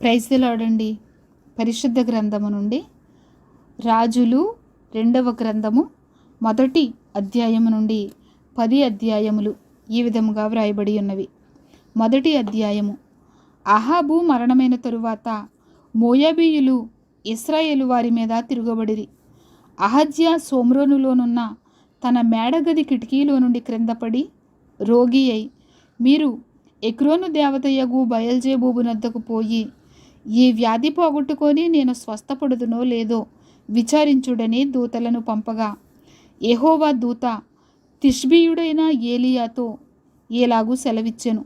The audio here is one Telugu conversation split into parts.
ప్రైజ్ ది లార్డ్ అండి. పరిశుద్ధ గ్రంథము నుండి రాజులు 2వ గ్రంథము 1 అధ్యాయము నుండి 10 అధ్యాయములు ఈ విధముగా వ్రాయబడి ఉన్నవి. 1 అధ్యాయము. అహాబు మరణమైన తరువాత మోయాబీయులు ఇశ్రాయేలు వారి మీద తిరుగబడిరి. అహజ్యా సోమ్రోనులోనున్న తన మేడగది కిటికీలో నుండి క్రిందపడి రోగి అయి, మీరు ఎక్రోను దేవతయగు బయల్జెబూబు నద్దకు పోయి ఈ వ్యాధి పోగొట్టుకొని నేను స్వస్థపడుదునో లేదో విచారించుడని దూతలను పంపగా, యెహోవా దూత తిష్బీయుడైన ఏలీయాతో ఏలాగూ సెలవిచ్చెను.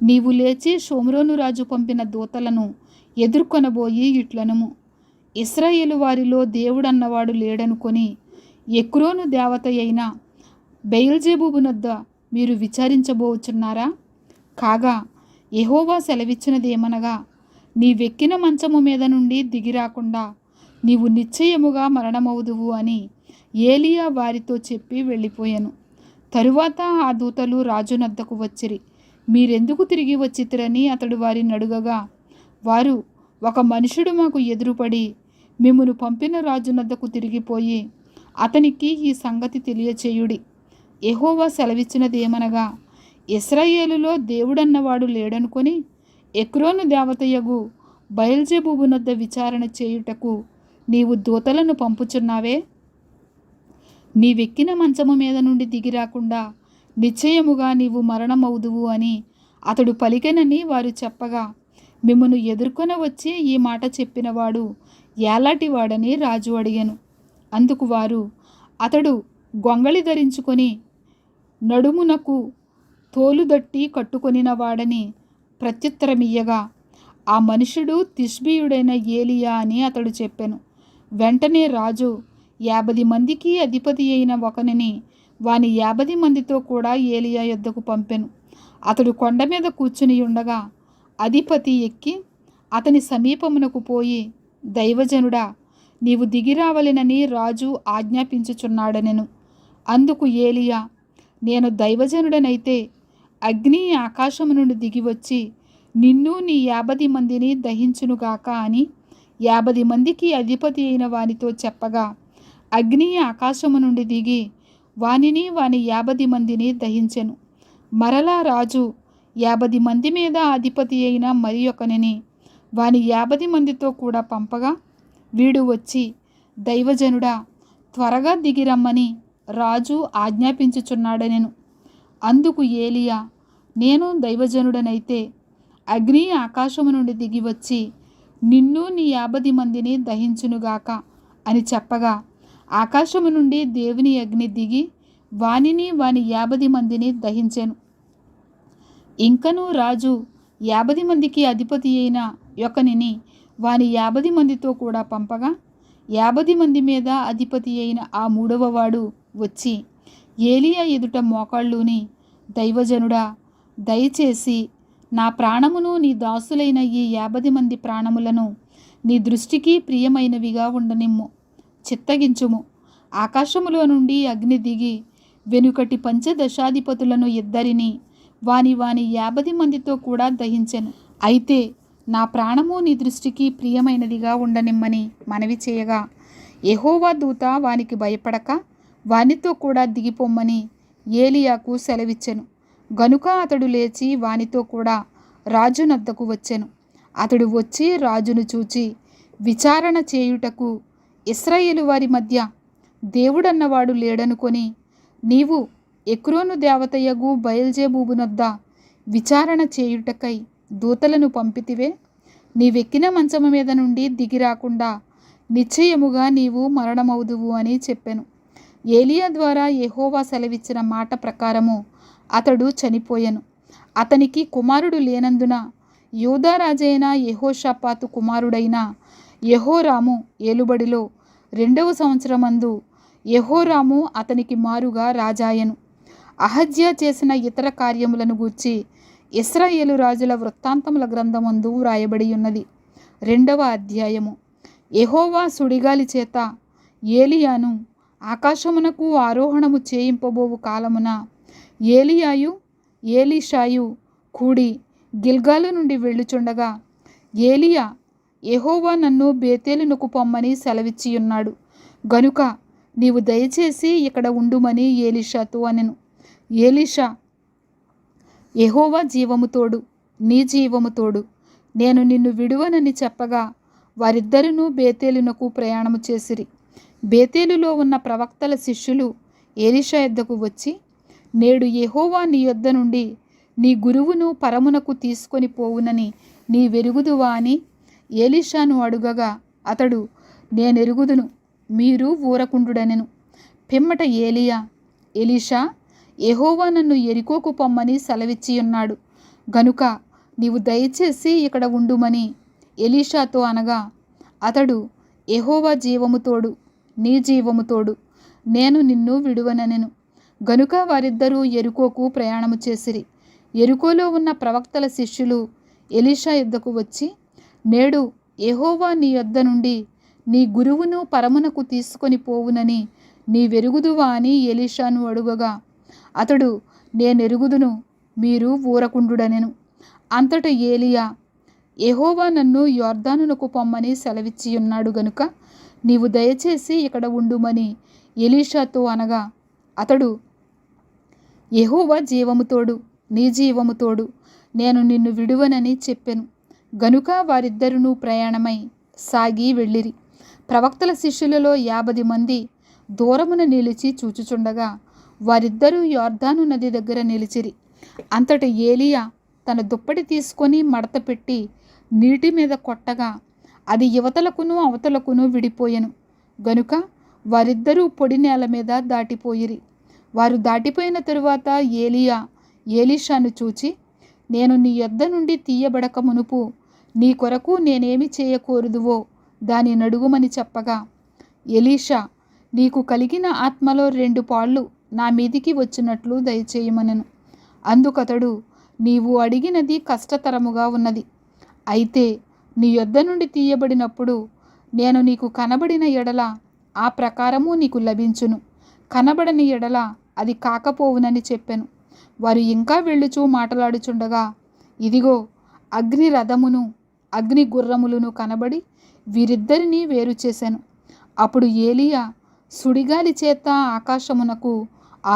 నీవు లేచి షోమ్రోను రాజు పంపిన దూతలను ఎదుర్కొనబోయి ఇట్లనుము, ఇశ్రాయేలు వారిలో దేవుడన్నవాడు లేడనుకొని ఎక్రోను దేవత అయిన బయల్జెబూబు నద్ద మీరు విచారించబోచున్నారా? కాగా యెహోవా సెలవిచ్చినదేమనగా, నీవెక్కిన మంచము మీద నుండి దిగిరాకుండా నీవు నిశ్చయముగా మరణమవుదువు అని ఏలీయా వారితో చెప్పి వెళ్ళిపోయాను. తరువాత ఆ దూతలు రాజునద్దకు వచ్చిరి. మీరెందుకు తిరిగి వచ్చితిరని అతడు వారిని అడుగగా, వారు, ఒక మనుషుడు మాకు ఎదురుపడి మిమ్మును పంపిన రాజునద్దకు తిరిగిపోయి అతనికి ఈ సంగతి తెలియచేయుడి. యెహోవా సెలవిచ్చినదేమనగా, ఇశ్రాయేలులో దేవుడన్నవాడు లేడనుకొని ఎక్రోను దేవతయగు బయల్జెబూబు నద్ద విచారణ చేయుటకు నీవు దూతలను పంపుచున్నావే? నీవెక్కిన మంచము మీద నుండి దిగిరాకుండా నిశ్చయముగా నీవు మరణమవుదువు అని అతడు పలికెనని వారు చెప్పగా, మిమ్మును ఎదుర్కొన వచ్చి ఈ మాట చెప్పినవాడు ఏలాటివాడని రాజు అడిగాను. అందుకు వారు, అతడు గొంగళి ధరించుకొని నడుమునకు తోలుదట్టి కట్టుకొనినవాడని ప్రత్యుత్తరమియ్యగా, ఆ మనుషుడు తిష్బీయుడైన ఏలీయా అని అతడు చెప్పెను. వెంటనే రాజు 50 మందికి అధిపతి అయిన ఒకనిని వాని 50 మందితో కూడా ఏలీయా యొద్దకు పంపెను. అతడు కొండ మీద కూర్చుని ఉండగా అధిపతి ఎక్కి అతని సమీపమునకు పోయి, దైవజనుడా, నీవు దిగిరావలెనని రాజు ఆజ్ఞాపించుచున్నాడనెను. అందుకు ఏలీయా, నేను దైవజనుడనైతే అగ్ని ఆకాశము నుండి దిగివచ్చి నిన్ను నీ 50 మందిని దహించునుగాక అని 50 మందికి అధిపతి అయిన వానితో చెప్పగా, అగ్ని ఆకాశము నుండి దిగి వానిని వాని 50 మందిని దహించెను. మరలా రాజు 50 మంది మీద అధిపతి అయిన మరి ఒకనిని వాని 50 మందితో కూడా పంపగా, వీడు వచ్చి, దైవజనుడా, త్వరగా దిగిరమ్మని రాజు ఆజ్ఞాపించుచున్నాడనెను. అందుకు ఏలీయా, నేను దైవజనుడనైతే అగ్ని ఆకాశము నుండి దిగివచ్చి నిన్ను నీ 50 మందిని దహించునుగాక అని చెప్పగా, ఆకాశము నుండి దేవుని అగ్ని దిగి వానిని వాని 50 మందిని దహించెను. ఇంకనూ రాజు 50 మందికి అధిపతి అయిన ఒకనిని వాని 50 మందితో కూడా పంపగా, 50 మంది మీద అధిపతి అయిన ఆ 3వ వాడు వచ్చి ఏలీయా ఎదుట మోకాళ్ళూని, దైవజనుడా, దయచేసి నా ప్రాణమును నీ దాసులైన ఈ 50 మంది ప్రాణములను నీ దృష్టికి ప్రియమైనవిగా ఉండనిమ్ము, చిత్తగించుము. ఆకాశములో నుండి అగ్ని దిగి వెనుకటి పంచదశాధిపతులను ఇద్దరిని వాని 50 మందితో కూడా దహించెను. అయితే నా ప్రాణము నీ దృష్టికి ప్రియమైనదిగా ఉండనిమ్మని మనవి చేయగా, యెహోవా దూత వానికి భయపడక వానితో కూడా దిగిపోమ్మని ఏలీయాకు సెలవిచ్చెను. గనుక అతడు లేచి వానితో కూడా రాజునద్దకు వచ్చెను. అతడు వచ్చి రాజును చూచి, విచారణ చేయుటకు ఇశ్రాయేలు వారి మధ్య దేవుడన్నవాడు లేడనుకొని నీవు ఎక్రోను దేవతయగు బయల్జెబూబు నద్ద విచారణ చేయుటకై దూతలను పంపితివే? నీవెక్కిన మంచము మీద నుండి దిగిరాకుండా నిశ్చయముగా నీవు మరణమవుదువు అని చెప్పెను. ఏలీయా ద్వారా యెహోవా సెలవిచ్చిన మాట ప్రకారము అతడు చనిపోయెను. అతనికి కుమారుడు లేనందున యూదా రాజైన యెహోషాపాతు కుమారుడైన యెహోరాము ఏలుబడిలో 2వ సంవత్సరమందు యెహోరాము అతనికి మారుగా రాజాయెను. అహజ్యా చేసిన ఇతర కార్యములను గూర్చి ఇశ్రాయేలు రాజుల వృత్తాంతముల గ్రంథమందు వ్రాయబడి ఉన్నది. 2వ అధ్యాయము. యెహోవా సుడిగాలి చేత ఏలీయాను ఆకాశమునకు ఆరోహణము చేయింపబోవు కాలమున ఏలీయాయు ఏలీషాయు కూడి గిల్గాలు నుండి వెళ్ళుచుండగా ఏలియా, యెహోవా నన్ను బేతేలునకు పొమ్మని సెలవిచ్చియున్నాడు గనుక నీవు దయచేసి ఇక్కడ ఉండుమని ఎలీషాతో అనెను. ఎలీషా, యెహోవా జీవము తోడు, నీ జీవము తోడు, నేను నిన్ను విడువనని చెప్పగా వారిద్దరును బేతేలునకు ప్రయాణము చేసిరి. బేతేలులో ఉన్న ప్రవక్తల శిష్యులు ఎలీషా యొద్దకు వచ్చి, నేడు యెహోవా నీ యొద్ద నుండి నీ గురువును పరమునకు తీసుకొని పోవునని నీ వెరుగుదువా అని ఎలీషాను అడుగగా అతడు, నేనెరుగుదును, మీరు ఊరకుండుడనెను. పిమ్మట ఏలియా, ఎలీషా, యెహోవా నన్ను యెరికోకు పొమ్మని సెలవిచ్చియున్నాడు గనుక నీవు దయచేసి ఇక్కడ ఉండుమని ఎలీషాతో అనగా అతడు, యెహోవా జీవము తోడు, నీ జీవము తోడు, నేను నిన్ను విడువననెను. గనుక వారిద్దరూ యెరికోకు ప్రయాణము చేసిరి. యెరికోలో ఉన్న ప్రవక్తల శిష్యులు ఎలీషా యొద్దకు వచ్చి, నేడు యెహోవా నీ యొద్ద నుండి నీ గురువును పరమునకు తీసుకొని పోవునని నీ వెరుగుదువా అని ఎలీషాను అడుగగా అతడు, నేనెరుగుదును, మీరు ఊరకుండుడనెను. అంతట ఏలియా, యెహోవా నన్ను యొర్దానునకు పొమ్మని సెలవిచ్చియున్నాడు గనుక నీవు దయచేసి ఇక్కడ ఉండుమని ఎలీషాతో అనగా అతడు, యెహోవా జీవము తోడు, నీ జీవము తోడు, నేను నిన్ను విడువనని చెప్పెను. గనుక వారిద్దరును ప్రయాణమై సాగి వెళ్ళిరి. ప్రవక్తల శిష్యులలో 50 మంది దూరమున నిలిచి చూచుచుండగా వారిద్దరూ యొర్దాను నది దగ్గర నిలిచిరి. అంతట ఏలియా తన దుప్పటి తీసుకొని మడత పెట్టి నీటి మీద కొట్టగా అది యువతలకును అవతలకును విడిపోయెను. గనుక వారిద్దరూ పొడి నేల మీద దాటిపోయిరి. వారు దాటిపోయిన తరువాత ఏలియా ఎలీషాను చూచి, నేను నీ యొద్ద నుండి తీయబడక మునుపు నీ కొరకు నేనేమి చేయకూరదువో దాని నడుగుమని చెప్పగా ఎలీషా, నీకు కలిగిన ఆత్మలో 2 పాళ్ళు నా మీదికి వచ్చినట్లు దయచేయమనెను. అందుకతడు, నీవు అడిగినది కష్టతరముగా ఉన్నది. అయితే నీ యొద్ద నుండి తీయబడినప్పుడు నేను నీకు కనబడిన ఎడల ఆ ప్రకారము నీకు లభించును, కనబడని ఎడల అది కాకపోవునని చెప్పెను. వారు ఇంకా వెళ్ళుచూ మాట్లాడుచుండగా ఇదిగో అగ్ని రథమును అగ్ని గుర్రములను కనబడి వీరిద్దరినీ వేరు చేశాను. అప్పుడు ఏలియా సుడిగాలి చేత ఆకాశమునకు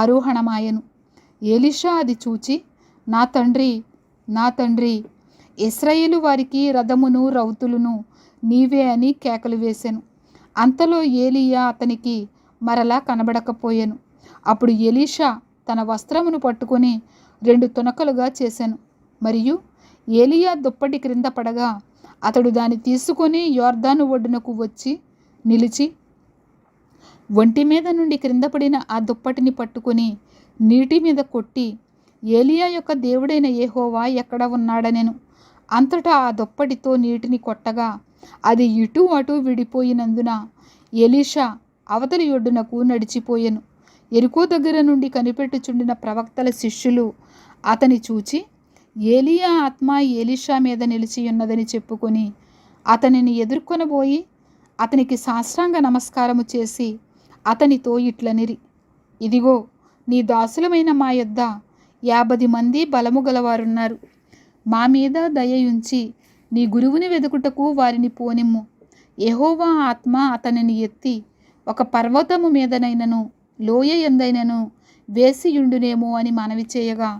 ఆరోహణమాయెను. ఎలీషా అది చూచి, నా తండ్రి, నా తండ్రి, ఇశ్రాయేలు వారికి రథమును రౌతులను నీవే అని కేకలు వేశాను. అంతలో ఏలియా అతనికి మరలా కనబడకపోయాను. అప్పుడు ఎలీషా తన వస్త్రమును పట్టుకొని 2 తునకలుగా చేశాను. మరియు ఏలియా దుప్పటి క్రింద పడగా అతడు దాన్ని తీసుకొని యొర్దాను ఒడ్డునకు వచ్చి నిలిచి ఒంటి మీద నుండి క్రింద పడిన ఆ దుప్పటిని పట్టుకొని నీటి మీద కొట్టి, ఏలియా యొక్క దేవుడైన యెహోవా ఎక్కడ ఉన్నాడనెను. అంతటా ఆ దుప్పటితో నీటిని కొట్టగా అది ఇటు అటు విడిపోయినందున ఎలీషా అవతలి ఒడ్డునకు నడిచిపోయెను. యెరికో దగ్గర నుండి కనిపెట్టుచుండిన ప్రవక్తల శిష్యులు అతని చూచి, ఏలియా ఆత్మ ఎలీషా మీద నిలిచియున్నదని చెప్పుకొని అతనిని ఎదుర్కొనబోయి అతనికి సాష్టాంగ నమస్కారము చేసి అతనితో ఇట్లనిరి, ఇదిగో నీ దాసులమైన మా యొద్ద 50 మంది బలము గలవారున్నారు. మా మీద దయయుంచి నీ గురువుని వెదుకుటకు వారిని పోనిమ్ము. యెహోవా ఆత్మ అతనిని ఎత్తి ఒక పర్వతము మీదనైనను లోయ ఎందైనను వేసియుండునేమో అని మనవి చేయగా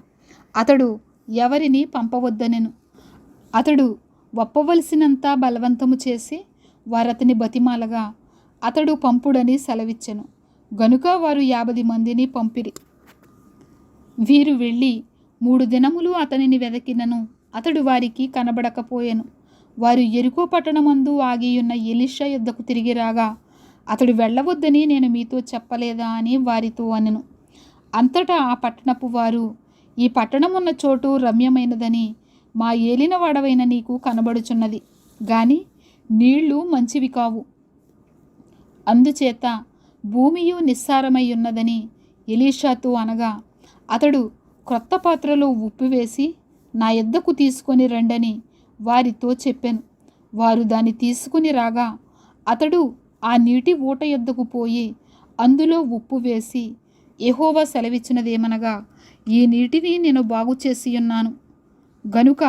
అతడు ఎవరిని పంపవద్దనెను. అతడు ఒప్పవలసినంత బలవంతము చేసి వారతని బతిమాలగా అతడు పంపుడని సెలవిచ్చెను. గనుక వారు 50 మందిని పంపిరి. వీరు వెళ్ళి 3 దినములు అతనిని వెదకినను అతడు వారికి కనబడకపోయెను. వారు యెరికో పట్టణమందు ఆగియున్న ఎలీషా యొద్దకు తిరిగి రాగా అతడు వెళ్ళవద్దని నేను మీతో చెప్పలేదా అని వారితో అనెను. అంతటా ఆ పట్టణపు వారు, ఈ పట్టణమున్న చోటు రమ్యమైనదని మా ఏలినవాడవైన నీకు కనబడుచున్నది గాని నీళ్లు మంచివి కావు, అందుచేత భూమియు నిస్సారమై ఉన్నదని ఎలీషాతో అనగా అతడు క్రొత్త పాత్రలో ఉప్పు వేసి నా యొద్దకు తీసుకొని రండని వారితో చెప్పెను. వారు దాన్ని తీసుకుని రాగా అతడు ఆ నీటి ఊట యొద్దకు పోయి అందులో ఉప్పు వేసి, యెహోవా సెలవిచ్చినదేమనగా, ఈ నీటిని నేను బాగు చేసి ఉన్నాను గనుక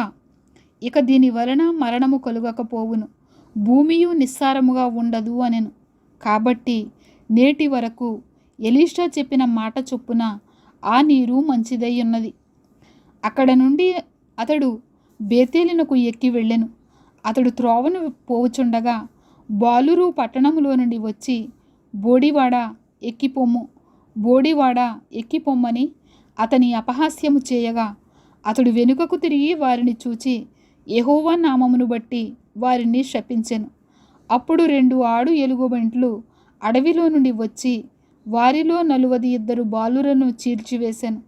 ఇక దీని వలన మరణము కలుగకపోవును, భూమియు నిస్సారముగా ఉండదు అనెను. కాబట్టి నేటి వరకు ఎలీషా చెప్పిన మాట చొప్పున ఆ నీరు మంచిదై ఉన్నది. అక్కడ నుండి అతడు బేతేలునకు ఎక్కి వెళ్ళెను. అతడు త్రోవను పోవుచుండగా బాలురు పట్టణములో నుండి వచ్చి, బోడివాడ ఎక్కిపొమ్ము, బోడివాడ ఎక్కిపొమ్మని అతని అపహాస్యము చేయగా, అతడు వెనుకకు తిరిగి వారిని చూచి యెహోవా నామమును బట్టి వారిని శపించెను. అప్పుడు 2 ఆడు ఎలుగుబంట్లు అడవిలో నుండి వచ్చి వారిలో 42 బాలురను చీల్చివేశాను.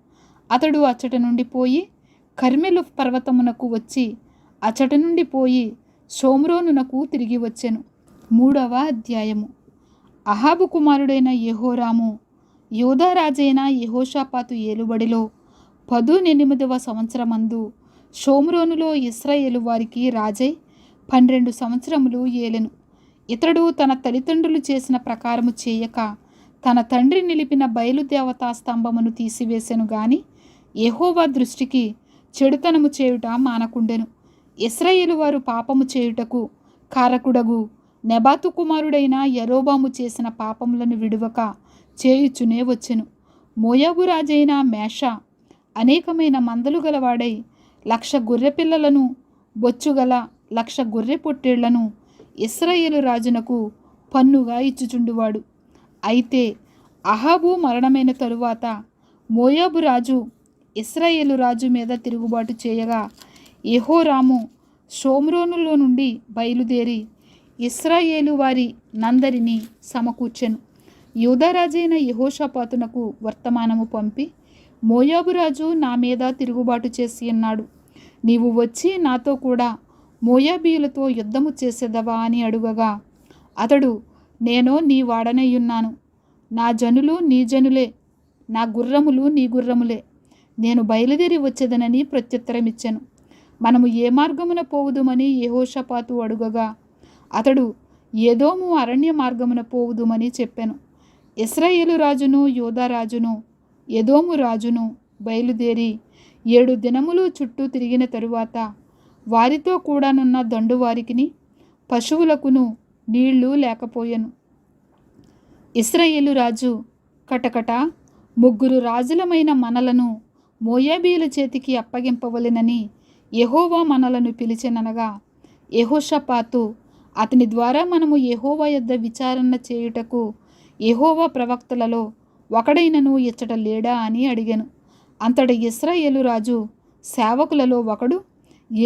అతడు అచ్చట నుండి పోయి కర్మెలు పర్వతమునకు వచ్చి అచ్చట నుండి పోయి షోమ్రోనునకు తిరిగి వచ్చెను. 3వ అధ్యాయము. అహాబు కుమారుడైన యెహోరాము యూదా రాజైన యెహోషాపాతు ఏలుబడిలో 18వ సంవత్సరమందు షోమ్రోనులో ఇశ్రాయేలు వారికి రాజై 12 సంవత్సరములు ఏలెను. ఇతడు తన తల్లిదండ్రులు చేసిన ప్రకారము చేయక తన తండ్రి నిలిపిన బయలుదేవతా స్తంభమును తీసివేసెను గాని యెహోవా దృష్టికి చెడుతనము చేయుట మానకుండెను. ఇశ్రాయేలు వారు పాపము చేయుటకు కారకుడగు నెబాతు కుమారుడైన యరొబాము చేసిన పాపములను విడువక చేయుచునే వచ్చెను. మోయాబు రాజైన మేషా అనేకమైన మందలు గలవాడై 1,00,000 గొర్రెపిల్లలను బొచ్చుగల 1,00,000 గొర్రె పొట్టేళ్లను ఇశ్రాయేలు రాజునకు పన్నుగా ఇచ్చుచుండువాడు. అయితే అహాబు మరణమైన తరువాత మోయాబు రాజు ఇశ్రాయేలు రాజు మీద తిరుగుబాటు చేయగా యెహోరాము షోమ్రోనులో నుండి బయలుదేరి ఇశ్రాయేలు వారి నందరిని సమకూర్చెను. యూదారాజైన యెహోషాపాతునకు వర్తమానము పంపి, మోయాబు రాజు నా మీద తిరుగుబాటు చేసి ఉన్నాడు, నీవు వచ్చి నాతో కూడా మోయాబీయులతో యుద్ధము చేసేదవా అని అడుగగా, అతడు, నేను నీ వాడనయ్యున్నాను, నా జనులు నీ జనులే, నా గుర్రములు నీ గుర్రములే, నేను బయలుదేరి వచ్చేదనని ప్రత్యుత్తరమిచ్చెను. మనము ఏ మార్గమున పోవుదుమని యెహోషాపాతు అడుగగా, అతడు ఏదోము అరణ్య మార్గమున పోవుదుమని చెప్పెను. ఇశ్రాయేలు రాజును యూదా రాజును ఎదోము రాజును బయలుదేరి 7 దినములు చుట్టూ తిరిగిన తరువాత వారితో కూడానున్న దండువారికిని పశువులకును నీళ్లు లేకపోయెను. ఇశ్రాయేలు రాజు కటకట 3 రాజులమైన మనలను మోయాబీయుల చేతికి అప్పగింపవలెనని యెహోవా మనలను పిలిచెననగా, యెహోషాపాతు అతని ద్వారా మనము యెహోవా యొద్ద విచారణ చేయుటకు యెహోవా ప్రవక్తలలో ఒకడైనను ఇచ్చట లేడా అని అడిగెను. అంతట ఇశ్రాయేలు రాజు సేవకులలో ఒకడు,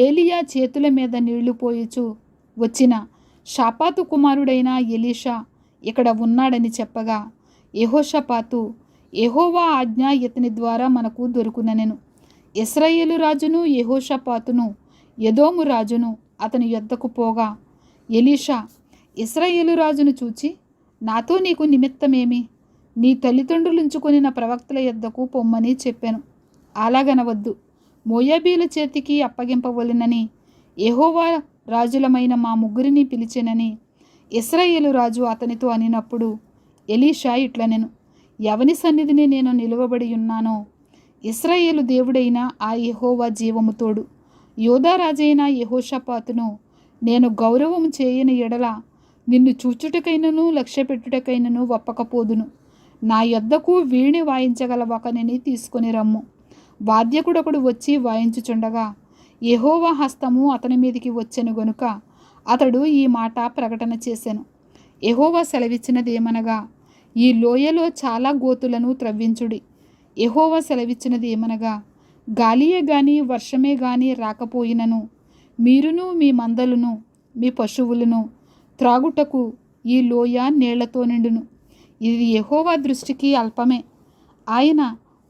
ఏలియా చేతుల మీద నీళ్లు పోయుచు వచ్చిన షాపాతు కుమారుడైన ఎలీషా ఇక్కడ ఉన్నాడని చెప్పగా, యెహోషాపాతు, యెహోవా ఆజ్ఞ ఇతని ద్వారా మనకు దొరుకుననెను. ఇశ్రాయేలు రాజును యెహోషాపాతును ఎదోము రాజును అతని యొద్దకు పోగా, ఎలీషా ఇశ్రాయేలు రాజును చూచి, నాతో నీకు నిమిత్తమేమి? నీ తల్లిదండ్రులుంచుకొనిన ప్రవక్తల యొద్దకు పొమ్మని చెప్పాను. అలాగనవద్దు, మోయాబీల చేతికి అప్పగింపవలెనని యెహోవా రాజులమైన మా 3 పిలిచెనని ఇశ్రాయేలు రాజు అతనితో అనినప్పుడు, ఎలీషా ఇట్లనెను, ఎవని సన్నిధిని నేను నిలువబడి ఉన్నానో ఇశ్రాయేలు దేవుడైన ఆ యెహోవా జీవము తోడు, యూదా రాజైన యెహోషాపాతును నేను గౌరవము చేయని ఎడల నిన్ను చూచుటకైనను లక్ష్యపెట్టుటకైనను ఒప్పకపోదును. నా యొద్దకు వీణి వాయించగల ఒకనిని తీసుకొని రమ్ము. వాద్యకుడొకడు వచ్చి వాయించుచుండగా యెహోవా హస్తము అతని మీదికి వచ్చెను గనుక అతడు ఈ మాట ప్రకటన చేసెను. యెహోవా సెలవిచ్చినదేమనగా, ఈ లోయలో చాలా గోతులను త్రవ్వించుడి. యెహోవా సెలవిచ్చినది ఏమనగా, గాలియే గాని వర్షమే గాని రాకపోయినను మీరును మీ మందలును మీ పశువులను త్రాగుటకు ఈ లోయ నీళ్లతో నిండును. ఇది యెహోవా దృష్టికి అల్పమే. ఆయన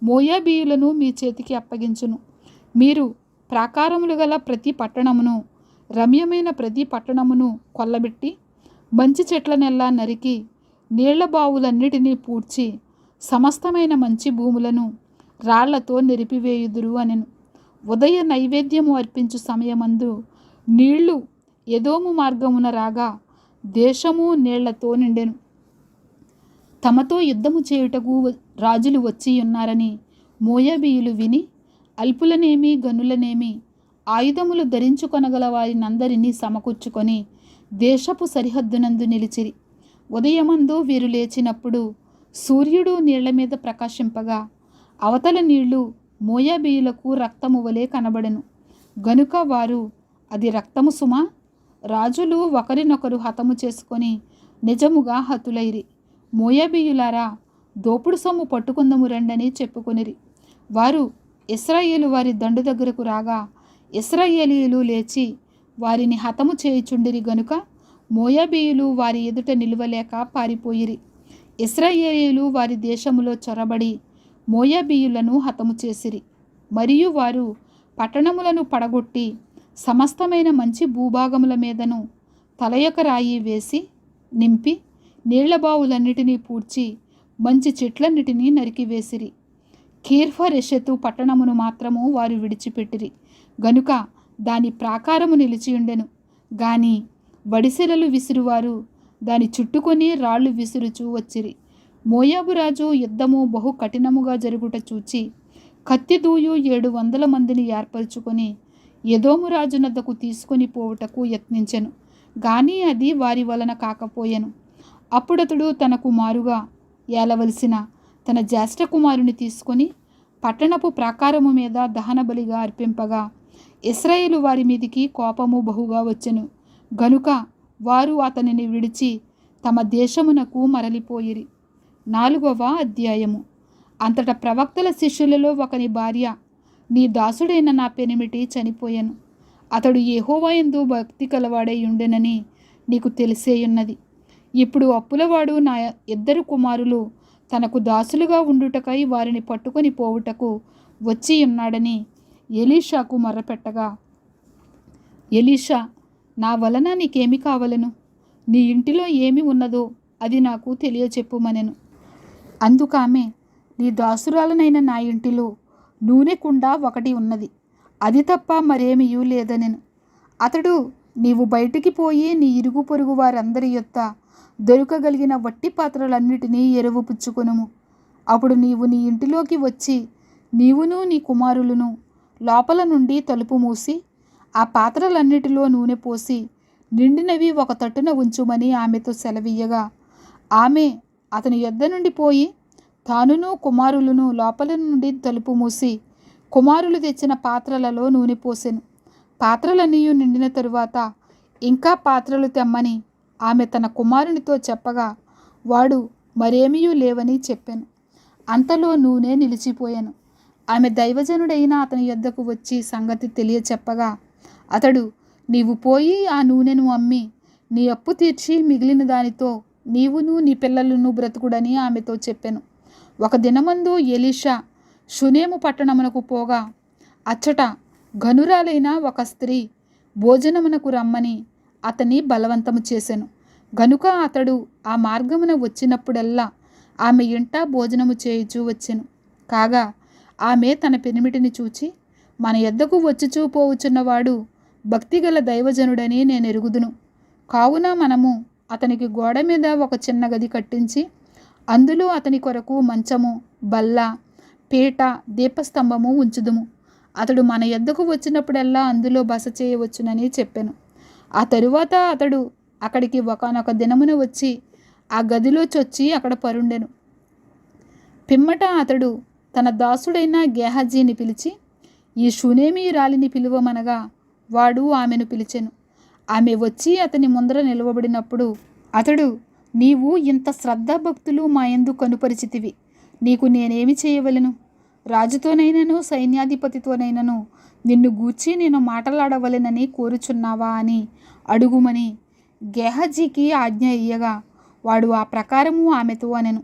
మోయాబీయులను మీ చేతికి అప్పగించును. మీరు ప్రాకారములు గల ప్రతి పట్టణమును, రమ్యమైన ప్రతి పట్టణమును కొల్లబెట్టి మంచి చెట్లనెల్లా నరికి నీళ్ల బావులన్నిటినీ పూడ్చి సమస్తమైన మంచి భూములను రాళ్లతో నెరిపివేయుదురు అనెను. ఉదయ నైవేద్యము అర్పించు సమయమందు నీళ్లు ఎదోము మార్గమున రాగా దేశము నీళ్లతో నిండెను. తమతో యుద్ధము చేయుటకు రాజులు వచ్చి ఉన్నారని మోయాబీయులు విని అల్పులనేమి గనులనేమి ఆయుధములు ధరించుకొనగల వారినందరినీ సమకూర్చుకొని దేశపు సరిహద్దునందు నిలిచిరి. ఉదయమందు వీరు లేచినప్పుడు సూర్యుడు నీళ్ల మీద ప్రకాశింపగా అవతల నీళ్లు మోయాబీయులకు రక్తము వలె కనబడెను. గనుక వారు, అది రక్తము సుమా? రాజులు ఒకరినొకరు హతము చేసుకొని నిజముగా హతులైరి. మోయాబీయులారా, దోపుడు సొమ్ము పట్టుకుందము రండని చెప్పుకొనిరి. వారు ఇశ్రాయేలు వారి దండు దగ్గరకు రాగా ఇశ్రాయేలీయులు లేచి వారిని హతము చేయుచుండిరి. గనుక మోయాబీయులు వారి ఎదుట నిలువలేక పారిపోయిరి. ఇశ్రాయేలీయులు వారి దేశములో చొరబడి మోయాబీయులను హతము చేసిరి. మరియు వారు పట్టణములను పడగొట్టి సమస్తమైన మంచి భూభాగముల మీదను తలయొక రాయి వేసి నింపి నీళ్లబావులన్నిటినీ పూడ్చి మంచి చెట్లన్నిటినీ నరికివేసిరి. కీర్హరెషెతు పట్టణమును మాత్రము వారు విడిచిపెట్టిరి. గనుక దాని ప్రాకారము నిలిచియుండెను. గాని వడిసెలలు విసురువారు దాని చుట్టుకొని రాళ్ళు విసురుచూ వచ్చిరి. మోయాబు రాజు యుద్ధము బహు కఠినముగా జరుగుట చూచి కత్తిదూయు 700 మందిని ఏర్పరచుకొని ఎదోము రాజునద్దకు తీసుకొని పోవుటకు యత్నించెను. గాని అది వారి వలన కాకపోయెను. అప్పుడతడు తనకు మారుగా ఏలవలసిన తన జ్యేష్ఠ కుమారుని తీసుకొని పట్టణపు ప్రాకారము మీద దహన బలిగా అర్పింపగా ఇశ్రాయేలు వారి మీదికి కోపము బహుగా వచ్చెను. గనుక వారు అతనిని విడిచి తమ దేశమునకు మరలిపోయిరి. 4వ అధ్యాయము. అంతటా ప్రవక్తల శిష్యులలో ఒకని భార్య, నీ దాసుడైన నా పెనిమిటి చనిపోయెను. అతడు యెహోవా యందు భక్తి కలవాడై ఉండెనని నీకు తెలిసేయున్నది. ఇప్పుడు అప్పులవాడు నా 2 కుమారులు తనకు దాసులుగా ఉండుటకై వారిని పట్టుకొని పోవుటకు వచ్చి ఉన్నాడని ఎలీషాకు మొర్రపెట్టగా, ఎలీషా, నా వలన నీకేమి కావలను? నీ ఇంటిలో ఏమి ఉన్నదో అది నాకు తెలియచెప్పుమనెను. అందుకామె, నీ దాసురాలనైన నా ఇంటిలో నూనె కుండ ఒకటి ఉన్నది, అది తప్ప మరేమీ లేదనెను. అతడు, నీవు బయటికి పోయి నీ ఇరుగు పొరుగు వారందరి యొద్ద దొరకగలిగిన వట్టి పాత్రలన్నిటినీ ఎరువు పుచ్చుకొనుము. అప్పుడు నీవు నీ ఇంటిలోకి వచ్చి నీవును నీ కుమారులను లోపల నుండి తలుపు మూసి ఆ పాత్రలన్నిటిలో నూనె పోసి నిండినవి ఒక తట్టున ఉంచుమని ఆమెతో సెలవీయగా, ఆమె అతని యొద్ద నుండి పోయి తానును కుమారులను లోపల నుండి తలుపు మూసి కుమారులు తెచ్చిన పాత్రలలో నూనె పోసెను. పాత్రలన్నీ నిండిన తరువాత ఇంకా పాత్రలు తెమ్మని ఆమె తన కుమారునితో చెప్పగా వాడు మరేమీ లేవని చెప్పాను. అంతలో నూనె నిలిచిపోయాను. ఆమె దైవజనుడైన అతని యొద్దకు వచ్చి సంగతి తెలియచెప్పగా అతడు, నీవు పోయి ఆ నూనెను అమ్మి నీ అప్పు తీర్చి మిగిలిన దానితో నీవును నీ పిల్లలను బ్రతుకుడని ఆమెతో చెప్పాను. ఒక దినమందు ఎలీషా షునేము పట్టణమునకు పోగా అచ్చట ఘనురాలైన ఒక స్త్రీ భోజనమునకు రమ్మని అతన్ని బలవంతము చేసెను. గనుక అతడు ఆ మార్గమున వచ్చినప్పుడల్లా ఆమె ఇంట భోజనము చేయుచూ వచ్చెను. కాగా ఆమె తన పెనిమిటిని చూచి, మన యొద్దకు వచ్చుచూ పోవుచున్నవాడు భక్తిగల దైవజనుడని నేను ఎరుగుదును. కావున మనము అతనికి గోడ మీద ఒక చిన్న గది కట్టించి అందులో అతని కొరకు మంచము, బల్ల, పీట, దీపస్తంభము ఉంచుదుము. అతడు మన యొద్దకు వచ్చినప్పుడల్లా అందులో బస చేయవచ్చునని చెప్పాను. ఆ తరువాత అతడు అక్కడికి ఒకనొక దినమున వచ్చి ఆ గదిలో చొచ్చి అక్కడ పరుండెను. పిమ్మట అతడు తన దాసుడైన గేహజీని పిలిచి, ఈ షూనేమీయురాలిని పిలువమనగా వాడు ఆమెను పిలిచెను. ఆమె వచ్చి అతని ముందర నిలవబడినప్పుడు అతడు, నీవు ఇంత శ్రద్ధాభక్తులు మా యందు కనుపరిచితివి, నీకు నేనేమి చేయవలెను? రాజుతోనైనను సైన్యాధిపతితోనైనను నిన్ను గూర్చి నేను మాటలాడవలెనని కోరుచున్నావా అని అడుగుమని గేహజీకి ఆజ్ఞ ఇయ్యగా వాడు ఆ ప్రకారము ఆమెతో అనెను.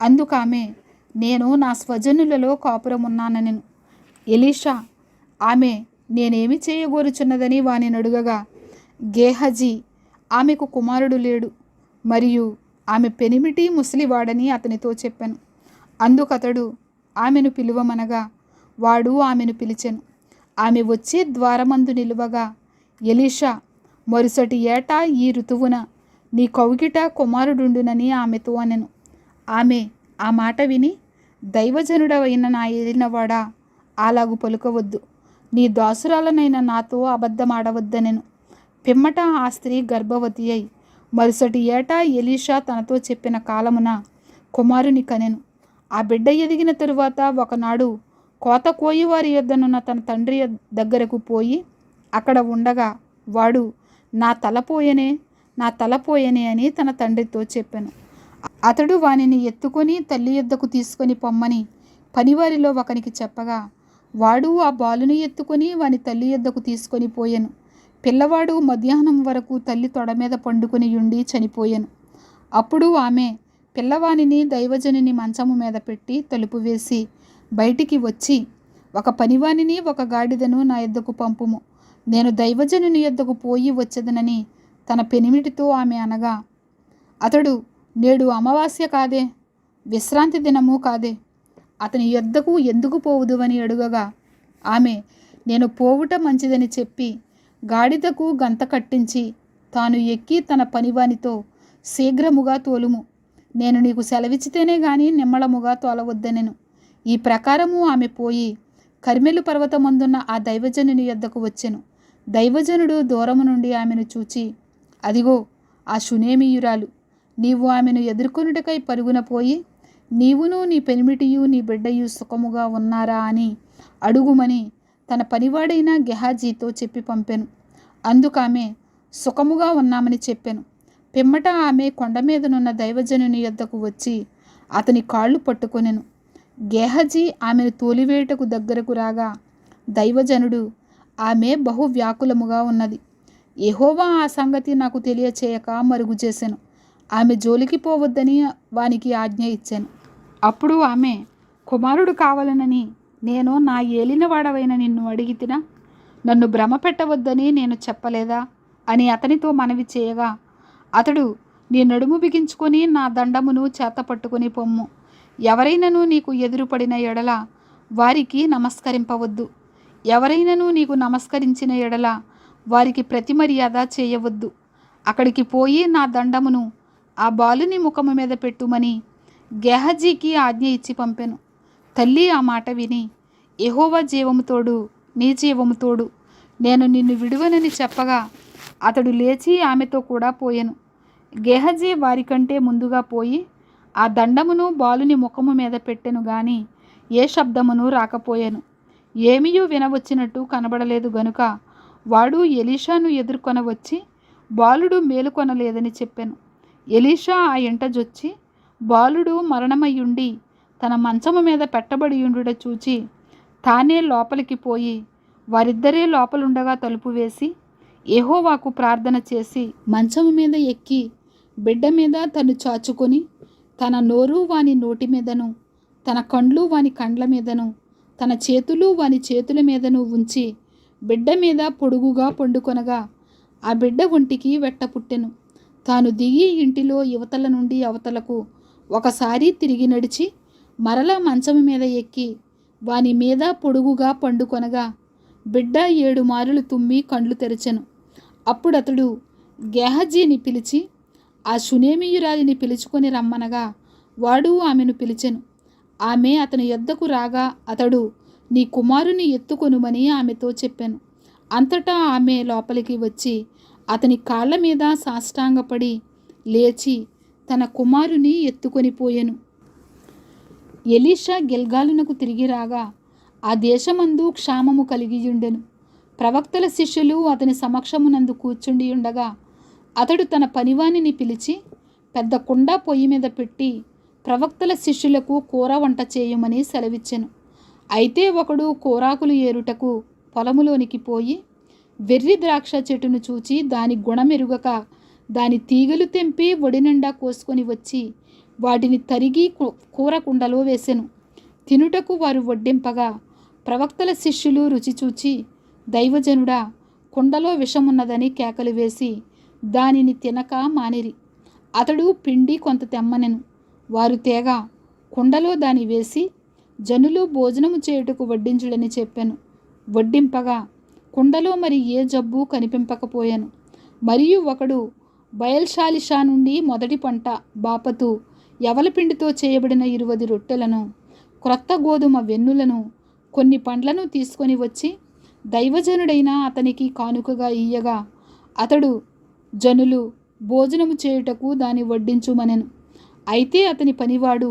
అందుకామె, నేను నా స్వజనులలో కాపురమున్నానెను. ఎలీషా ఆమె నేనేమి చేయగోరుచున్నదని వానిని అడుగగా గేహజీ, ఆమెకు కుమారుడు లేడు మరియు ఆమె పెనిమిటి ముసలివాడని అతనితో చెప్పాను. అందుకతడు ఆమెను పిలువమనగా వాడు ఆమెను పిలిచెను. ఆమె వచ్చి ద్వారమందు నిలువగా ఎలీషా, మరుసటి ఏటా ఈ ఋతువున నీ కౌగిట కుమారుడుండునని ఆమెతో అనెను. ఆమె ఆ మాట విని, దైవజనుడవైన నా ఏలినవాడా, అలాగు పలుకవద్దు, నీ దాసురాలనైన నాతో అబద్ధమాడవద్దనెను. పిమ్మట ఆ స్త్రీ గర్భవతి అయి మరుసటి ఏటా ఎలీషా తనతో చెప్పిన కాలమున కుమారుని కనెను. ఆ బిడ్డ ఎదిగిన తరువాత ఒకనాడు కోత కోయివారి యొద్దనున్న తన తండ్రి దగ్గరకు పోయి అక్కడ ఉండగా వాడు నా తలపోయనే అని తన తండ్రితో చెప్పాను. అతడు వానిని ఎత్తుకొని తల్లి యొద్దకు తీసుకొని పొమ్మని పనివారిలో ఒకనికి చెప్పగా వాడు ఆ బాలుని ఎత్తుకొని వాని తల్లి యొద్దకు తీసుకొని పోయాను. పిల్లవాడు మధ్యాహ్నం వరకు తల్లి తొడ మీద పండుకొని ఉండి చనిపోయాను. అప్పుడు ఆమె పిల్లవానిని దైవజనుని మంచము మీద పెట్టి తలుపు వేసి బయటికి వచ్చి, ఒక పనివానిని ఒక గాడిదను నా యొద్దకు పంపుము, నేను దైవజనుని యొద్దకు పోయి వచ్చేదనని తన పెనిమిటితో ఆమె అనగా, అతడు నేడు అమావాస్య కాదే, విశ్రాంతి దినము కాదే, అతని యొద్దకు ఎందుకు పోవుదు అని అడుగగా ఆమె నేను పోవుట మంచిదని చెప్పి గాడిదకు గంత కట్టించి తాను ఎక్కి తన పనివానితో శీఘ్రముగా తోలుము, నేను నీకు సెలవిచ్చితేనే గాని నిమ్మళముగా తోలవద్దనెను. ఈ ప్రకారము ఆమె పోయి కర్మెలు పర్వతమందున్న ఆ దైవజనుని యొద్దకు వచ్చెను. దైవజనుడు దూరము నుండి ఆమెను చూచి, అదిగో ఆ షునేమీయురాలు, నీవు ఆమెను ఎదుర్కొనుటకై పరుగున పోయి నీవును నీ పెనిమిటియు నీ బిడ్డయు సుఖముగా ఉన్నారా అని అడుగుమని తన పనివాడైన గెహాజీతో చెప్పి పంపెను. అందుకామె సుఖముగా ఉన్నామని చెప్పెను. పిమ్మట ఆమె కొండ మీదనున్న దైవజనుని యొద్దకు వచ్చి అతని కాళ్ళు పట్టుకొనెను. గేహజీ ఆమెను తోలివేయుటకు దగ్గరకు రాగా దైవజనుడు, ఆమె బహు వ్యాకులముగా ఉన్నది, యెహోవా ఆ సంగతి నాకు తెలియచేయక మరుగు చేసెను, ఆమె జోలికి పోవద్దని వానికి ఆజ్ఞ ఇచ్చాను. అప్పుడు ఆమె, కుమారుడు కావాలనని నేను నా ఏలినవాడవైన నిన్ను అడిగితినా, నన్ను భ్రమ పెట్టవద్దని నేను చెప్పలేదా అని అతనితో మనవి చేయగా అతడు, నీ నడుము బిగించుకొని నా దండమును చేత పట్టుకొని పొమ్ము, ఎవరైనను నీకు ఎదురుపడిన ఎడల వారికి నమస్కరింపవద్దు, ఎవరైనను నీకు నమస్కరించిన ఎడల వారికి ప్రతిమర్యాద చేయవద్దు, అక్కడికి పోయి నా దండమును ఆ బాలుని ముఖము మీద పెట్టుమని గేహజీకి ఆజ్ఞ ఇచ్చి పంపెను. తల్లి ఆ మాట విని, యెహోవా జీవము తోడు, నీ జీవము తోడు, నేను నిన్ను విడువనని చెప్పగా అతడు లేచి ఆమెతో కూడా పోయెను. గేహజీ వారికంటే ముందుగా పోయి ఆ దండమును బాలుని ముఖము మీద పెట్టెను గాని ఏ శబ్దమును రాకపోయాను. ఏమీయూ వినవచ్చినట్టు కనబడలేదు గనుక వాడు ఎలీషాను ఎదుర్కొన వచ్చి బాలుడు మేలుకొనలేదని చెప్పాను. ఎలీషా ఆ ఇంట జొచ్చి బాలుడు మరణమయ్యుండి తన మంచము మీద పెట్టబడి ఉండుట చూచి తానే లోపలికి పోయి వారిద్దరే లోపలుండగా తలుపు వేసి యెహోవాకు ప్రార్థన చేసి మంచము మీద ఎక్కి బిడ్డ మీద తను చాచుకొని తన నోరు వాని నోటి మీదను తన కండ్లు వాని కండ్ల మీదను తన చేతులు వాని చేతుల మీదను ఉంచి బిడ్డ మీద పొడుగుగా పండుకొనగా ఆ బిడ్డ ఒంటికి వెట్ట పుట్టెను. తాను దిగి ఇంటిలో యువతల నుండి అవతలకు ఒకసారి తిరిగి నడిచి మరలా మంచము మీద ఎక్కి వాని మీద పొడుగుగా పండుకొనగా బిడ్డ 7 మారులు తుమ్మి కండ్లు తెరచెను. అప్పుడతడు గేహజీని పిలిచి ఆ షునేమీయురాలిని పిలుచుకొని రమ్మనగా వాడు ఆమెను పిలిచెను. ఆమె అతని యొద్దకు రాగా అతడు, నీ కుమారుని ఎత్తుకొనుమని ఆమెతో చెప్పాను. అంతటా ఆమె లోపలికి వచ్చి అతని కాళ్ళ మీద సాష్టాంగపడి లేచి తన కుమారుని ఎత్తుకొని పోయెను. ఎలీషా గిల్గాలునకు తిరిగి రాగా ఆ దేశమందు క్షామము కలిగియుండెను. ప్రవక్తల శిష్యులు అతని సమక్షమునందు కూర్చుండి ఉండగా అతడు తన పనివానిని పిలిచి పెద్ద కుండ పొయ్యి మీద పెట్టి ప్రవక్తల శిష్యులకు కూర వంట చేయమని సెలవిచ్చెను. అయితే ఒకడు కూరాకులు ఏరుటకు పొలములోనికి పోయి వెర్రి ద్రాక్ష చెట్టును చూచి దాని గుణమెరుగక దాని తీగలు తెంపి ఒడినిండా కోసుకొని వచ్చి వాటిని తరిగి కూర కుండలో వేసెను. తినుటకు వారు వడ్డింపగా ప్రవక్తల శిష్యులు రుచి చూచి, దైవజనుడా, కుండలో విషమున్నదని కేకలు వేసి దానిని తినక మానిరి. అతడు పిండి కొంత తెమ్మనెను. వారు తేగా కుండలో దాని వేసి జనులు భోజనము చేయుటకు వడ్డించుడని చెప్పాను. వడ్డింపగా కుండలో మరి ఏ జబ్బు కనిపింపకపోయాను. మరియు ఒకడు బయల్షాలిషా నుండి మొదటి పంట బాపతు యవలపిండితో చేయబడిన 20 రొట్టెలను క్రొత్త గోధుమ వెన్నులను కొన్ని పండ్లను తీసుకొని వచ్చి దైవజనుడైన అతనికి కానుకగా ఇయ్యగా అతడు జనులు భోజనము చేయుటకు దాన్ని వడ్డించుమనెను. అయితే అతని పనివాడు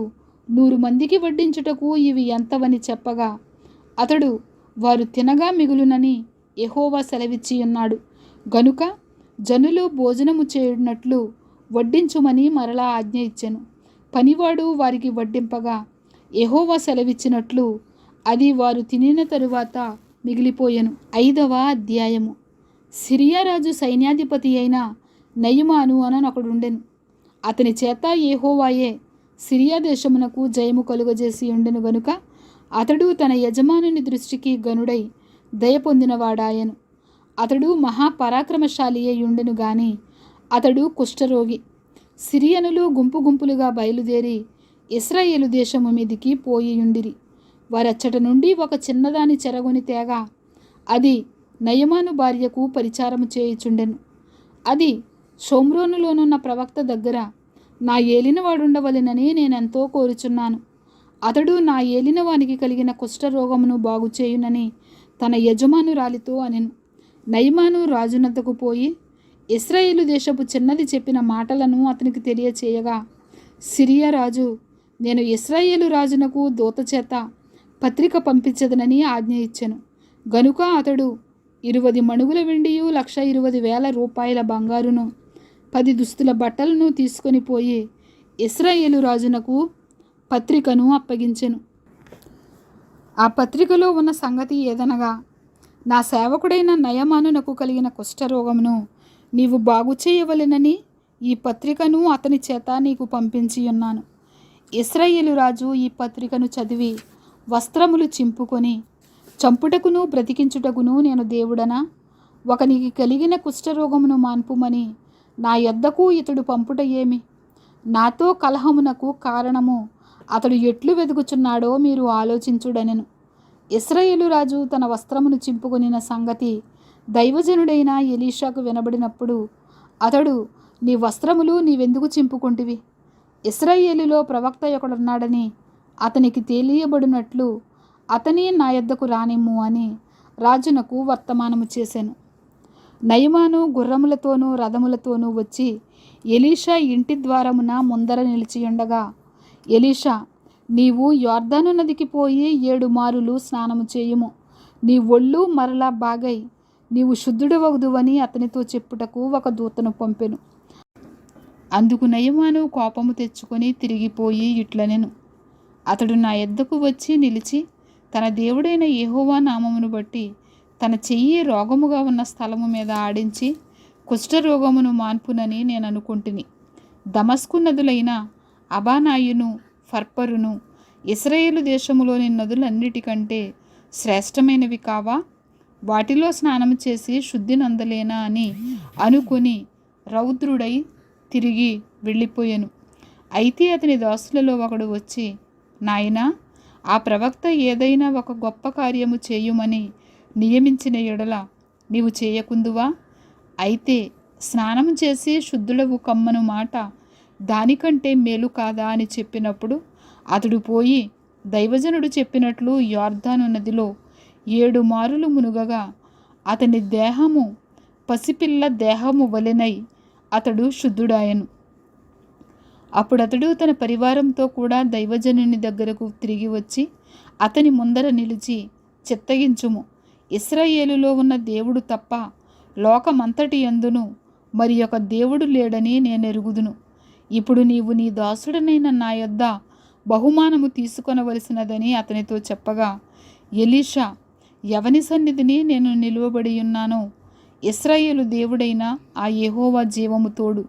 100 మందికి వడ్డించుటకు ఇవి ఎంతవని చెప్పగా అతడు వారు తినగా మిగులునని యెహోవా సెలవిచ్చి ఉన్నాడు గనుక జనులు భోజనము చేయునట్లు వడ్డించుమని మరలా ఆజ్ఞ ఇచ్చెను. పనివాడు వారికి వడ్డింపగా యెహోవా సెలవిచ్చినట్లు అది వారు తినిన తరువాత మిగిలిపోయెను. 5వ అధ్యాయము. సిరియా రాజు సైన్యాధిపతి అయిన నయమాను అనొకడుండెను. అతని చేత యెహోవాయే సిరియా దేశమునకు జయము కలుగజేసి ఉండెను గనుక అతడు తన యజమానుని దృష్టికి గనుడై దయ పొందినవాడాయను. అతడు మహాపరాక్రమశాలి అయి ఉండెను గాని అతడు కుష్ఠరోగి. సిరియనులు గుంపు గుంపులుగా బయలుదేరి ఇశ్రాయేలు దేశము మీదికి పోయియుండిరి. వారచ్చట నుండి ఒక చిన్నదాని చెరగొని తేగా అది నయమాను భార్యకు పరిచారము చేయుచుండెను. అది షోమ్రోనులోనున్న ప్రవక్త దగ్గర నా ఏలినవాడుండవలెనని నేనెంతో కోరుచున్నాను. అతడు నా ఏలినవానికి కలిగిన కుష్ఠరోగమును బాగు చేయునని తన యజమానురాలితో అనెను. నయమాను రాజునద్దకు పోయి ఇశ్రాయేలు దేశపు చిన్నది చెప్పిన మాటలను అతనికి తెలియచేయగా సిరియా రాజు నేను ఇశ్రాయేలు రాజునకు దూత చేత పత్రిక పంపించదనని ఆజ్ఞ ఇచ్చెను. గనుక అతడు 20 మణుగుల వెండియు 1,20,000 రూపాయల బంగారును 10 దుస్తుల బట్టలను తీసుకొని పోయి ఇశ్రాయేలు రాజునకు పత్రికను అప్పగించెను. ఆ పత్రికలో ఉన్న సంగతి ఏదనగా నా సేవకుడైన నయమానునకు కలిగిన కుష్ఠరోగమును నీవు బాగు చేయవలెనని ఈ పత్రికను అతని చేత నీకు పంపించి ఉన్నాను. ఇశ్రాయేలు రాజు ఈ పత్రికను చదివి వస్త్రములు చింపుకొని చంపుటకును బ్రతికించుటకును నేను దేవుడనా? ఒకనికి కలిగిన కుష్ఠరోగమును మాన్పుమని నా యొద్దకు ఇతడు పంపుట ఏమి? నాతో కలహమునకు కారణము అతడు ఎట్లు వెదుకుచున్నాడో మీరు ఆలోచించుడనెను. ఇశ్రాయేలు రాజు తన వస్త్రమును చింపుకొనిన సంగతి దైవజనుడైన ఎలీషాకు వినబడినప్పుడు అతడు నీ వస్త్రములు నీవెందుకు చింపుకొంటివి? ఇశ్రాయేలులో ప్రవక్త ఒకడున్నాడని అతనికి తెలియబడినట్లు అతని నా యొద్దకు రానిమ్ము అని రాజునకు వర్తమానము చేసెను. నయమాను గుర్రములతోనూ రథములతోనూ వచ్చి ఎలీషా ఇంటి ద్వారమున ముందర నిలిచియుండగా ఎలీషా నీవు యొర్దాను నదికి పోయి 7 మారులు స్నానము చేయుము, నీ ఒళ్ళు మరలా బాగై నీవు శుద్ధుడవగుదువని అతనితో చెప్పుటకు ఒక దూతను పంపెను. అందుకు నయమాను కోపము తెచ్చుకొని తిరిగిపోయి ఇట్లనెను, అతడు నా యొద్దకు వచ్చి నిలిచి తన దేవుడైన యెహోవా నామమును బట్టి తన చెయ్యి రోగముగా ఉన్న స్థలము మీద ఆడించి కుష్ఠరోగమును మాన్పునని నేను అనుకుంటుని. దమస్కు నదులైన అబానాయును ఫర్పరును ఇశ్రాయేలు దేశములోని నదులన్నిటికంటే శ్రేష్టమైనవి కావా? వాటిలో స్నానం చేసి శుద్ధి నందలేనా అని అనుకొని రౌద్రుడై తిరిగి వెళ్ళిపోయాను. అయితే అతని దాసులలో ఒకడు వచ్చి, నాయనా, ఆ ప్రవక్త ఏదైనా ఒక గొప్ప కార్యము చేయుమని నియమించిన ఎడల నీవు చేయకుందువా? అయితే స్నానము చేసి శుద్ధులవు కమ్మను మాట దానికంటే మేలు కాదా అని చెప్పినప్పుడు అతడు పోయి దైవజనుడు చెప్పినట్లు యొర్దాను నదిలో 7 మారులు మునుగగా అతని దేహము పసిపిల్ల దేహము వలెనై అతడు శుద్ధుడాయను. అప్పుడతడు తన పరివారంతో కూడా దైవజనుని దగ్గరకు తిరిగి వచ్చి అతని ముందర నిలిచి, చిత్తగించుము, ఇశ్రాయేలులో ఉన్న దేవుడు తప్ప లోకమంతటి యందును మరి ఒక దేవుడు లేడని నేనెరుగుదును. ఇప్పుడు నీవు నీ దాసుడనైన నా యొద్ద బహుమానము తీసుకొనవలసినదని అతనితో చెప్పగా ఎలీషా, ఎవని సన్నిధిని నేను నిలువబడి ఉన్నానో ఇశ్రాయేలు దేవుడైన ఆ యెహోవా జీవము తోడు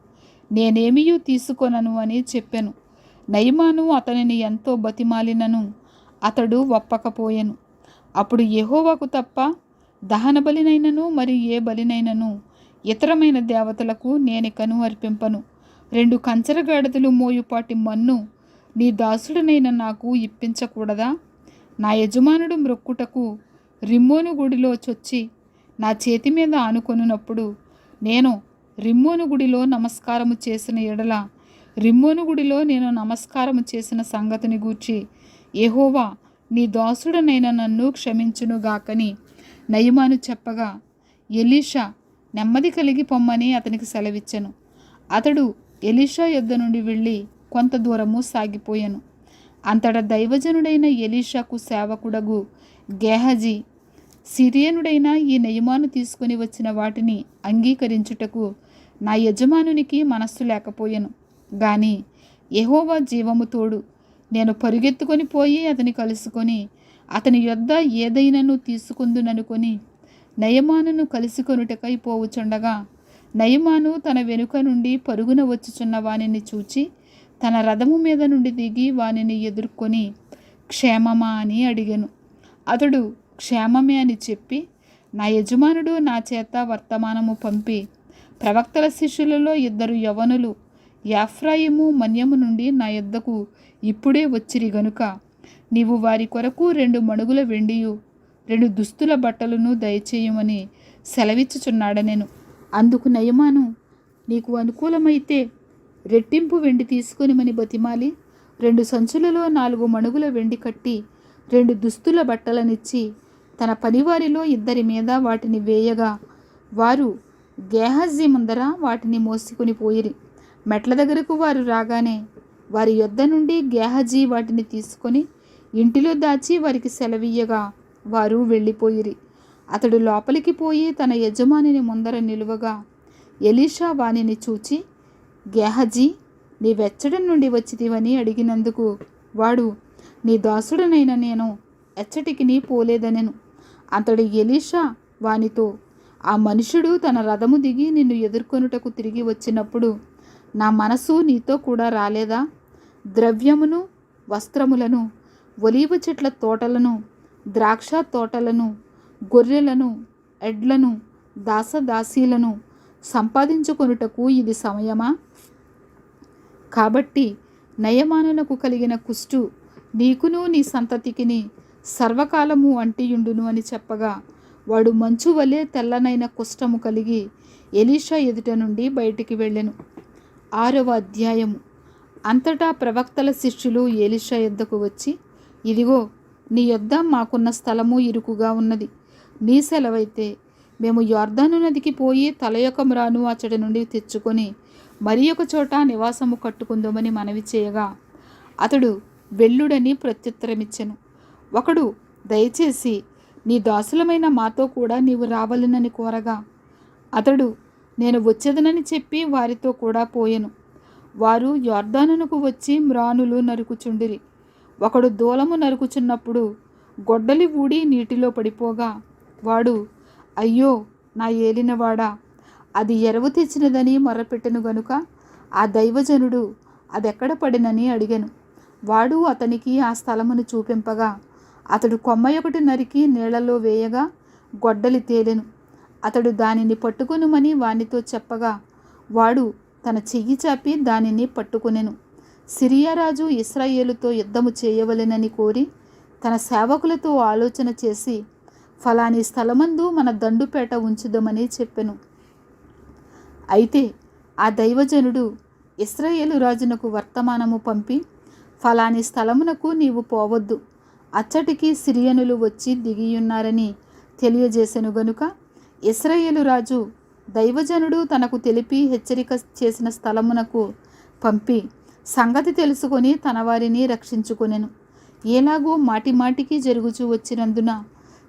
నేనేమియూ తీసుకొనను అని చెప్పెను. నయమాను అతనిని ఎంతో బతిమాలినను అతడు ఒప్పకపోయెను. అప్పుడు యెహోవాకు తప్ప దహన బలినైనను మరి ఏ బలినైనను ఇతరమైన దేవతలకు నేనికను అర్పింపను. 2 కంచరగాడిదలు మోయుపాటి మన్ను నీ దాసుడనైన నాకు ఇప్పించకూడదా? నా యజమానుడు మ్రొక్కుటకు రిమ్మోను గుడిలో చొచ్చి నా చేతి మీద ఆనుకొనున్నప్పుడు నేను రిమ్మోను గుడిలో నమస్కారము చేసిన ఎడల రిమ్మోను గుడిలో నేను నమస్కారము చేసిన సంగతిని గూర్చి యెహోవా నీ దాసుడనైన నన్ను క్షమించునుగాకని నయమాను చెప్పగా ఎలీషా నెమ్మది కలిగి పొమ్మని అతనికి సెలవిచ్చెను. అతడు ఎలీషా యొద్ద నుండి వెళ్ళి కొంత దూరము సాగిపోయాను. అంతటా దైవజనుడైన ఎలీషాకు సేవకుడగు గేహజీ, సిరియనుడైన ఈ నయమాను తీసుకుని వచ్చిన వాటిని అంగీకరించుటకు నా యజమానునికి మనస్సు లేకపోయాను. గాని యెహోవా జీవము తోడు, నేను పరుగెత్తుకొని పోయి అతని కలుసుకొని అతని యొద్ద ఏదైనాను తీసుకుందుననుకొని నయమానును కలుసుకొనుటకై పోవుచుండగా, నయమాను తన వెనుక నుండి పరుగున వచ్చుచున్న వానిని చూచి తన రథము మీద నుండి దిగి వానిని ఎదుర్కొని క్షేమమా అని అడిగెను. అతడు క్షేమమే అని చెప్పి, నా యజమానుడు నా చేత వర్తమానము పంపి, ప్రవక్తల శిష్యులలో 2 యవనులు ఎఫ్రాయిము మన్యము నుండి నా యొద్దకు ఇప్పుడే వచ్చిరి గనుక నీవు వారి కొరకు 2 మణుగుల వెండియు 2 దుస్తుల బట్టలను దయచేయమని సెలవిచ్చుచున్నాడనెను. అందుకు నయమాను, నీకు అనుకూలమైతే రెట్టింపు వెండి తీసుకొనిమని బతిమాలి 2 సంచులలో 4 మణుగుల వెండి కట్టి 2 దుస్తుల బట్టలనిచ్చి తన పనివారిలో 2 మీద వాటిని వేయగా వారు గేహజీ ముందర వాటిని మోసుకొని పోయిరి. మెట్ల దగ్గరకు వారు రాగానే వారి యొద్ద నుండి గేహజీ వాటిని తీసుకొని ఇంటిలో దాచి వారికి సెలవీయగా వారు వెళ్ళిపోయిరి. అతడు లోపలికి పోయి తన యజమానిని ముందర నిలువగా ఎలీషా వానిని చూచి, గేహజీ, నీవెచ్చడం నుండి వచ్చితివని అడిగినందుకు వాడు, నీ దాసుడనైన నేను ఎచ్చటికి పోలేదనెను. అతడు ఎలీషా వానితో, ఆ మనుషుడు తన రథము దిగి నిన్ను ఎదుర్కొనుటకు తిరిగి వచ్చినప్పుడు నా మనసు నీతో కూడా రాలేదా? ద్రవ్యమును, వస్త్రములను, ఒలీవ చెట్ల తోటలను, ద్రాక్ష తోటలను, గొర్రెలను, ఎడ్లను, దాసదాసీలను సంపాదించుకొనుటకు ఇది సమయమా? కాబట్టి నయమానునకు కలిగిన కుష్టు నీకును నీ సంతతికిని సర్వకాలము అంటియుండును అని చెప్పగా వాడు మంచు వలె తెల్లనైన కుష్ఠము కలిగి ఎలీషా ఎదుట నుండి బయటికి వెళ్ళెను. 6వ అధ్యాయము. అంతటా ప్రవక్తల శిష్యులు ఎలీషా యొద్దకు వచ్చి, ఇదిగో, నీ యొద్ద మాకున్న స్థలము ఇరుకుగా ఉన్నది. నీ సెలవైతే మేము యొర్దాను నదికి పోయి తలయొక మ్రాను అచ్చటి నుండి తెచ్చుకొని మరి ఒక చోట నివాసము కట్టుకుందామని మనవి చేయగా అతడు వెల్లుడని ప్రత్యుత్తరమిచ్చెను. ఒకడు, దయచేసి నీ దాసులమైన మాతో కూడా నీవు రావాలనని కోరగా అతడు, నేను వచ్చేదనని చెప్పి వారితో కూడా పోయెను. వారు యొర్దానునకు వచ్చి మ్రానులు నరుకుచుండిరి. ఒకడు దూలము నరుకుచున్నప్పుడు గొడ్డలి ఊడి నీటిలో పడిపోగా వాడు, అయ్యో నా ఏలినవాడా, అది ఎరవు తెచ్చినదని మొర్రపెట్టెను గనుక ఆ దైవజనుడు అదెక్కడ పడినని అడిగెను. వాడు అతనికి ఆ స్థలమును చూపింపగా అతడు కొమ్మయొకటి నరికి నీళ్లలో వేయగా గొడ్డలి తేలెను. అతడు దానిని పట్టుకొనుమని వానితో చెప్పగా వాడు తన చెయ్యి చాపి దానిని పట్టుకొనెను. సిరియా రాజు ఇశ్రాయేలుతో యుద్ధము చేయవలెనని కోరి తన సేవకులతో ఆలోచన చేసి, ఫలాని స్థలమందు మన దండుపేట ఉంచుదామని చెప్పెను. అయితే ఆ దైవజనుడు ఇశ్రాయేలు రాజునకు వర్తమానము పంపి, ఫలాని స్థలమునకు నీవు పోవద్దు, అచ్చటికి సిరియనులు వచ్చి దిగియున్నారని తెలియజేసెను గనుక ఇశ్రాయేలు రాజు దైవజనుడు తనకు తెలిపి హెచ్చరిక చేసిన స్థలమునకు పంపి సంగతి తెలుసుకొని తన వారిని రక్షించుకొనెను. ఎలాగో మాటిమాటికి జరుగుచూ వచ్చినందున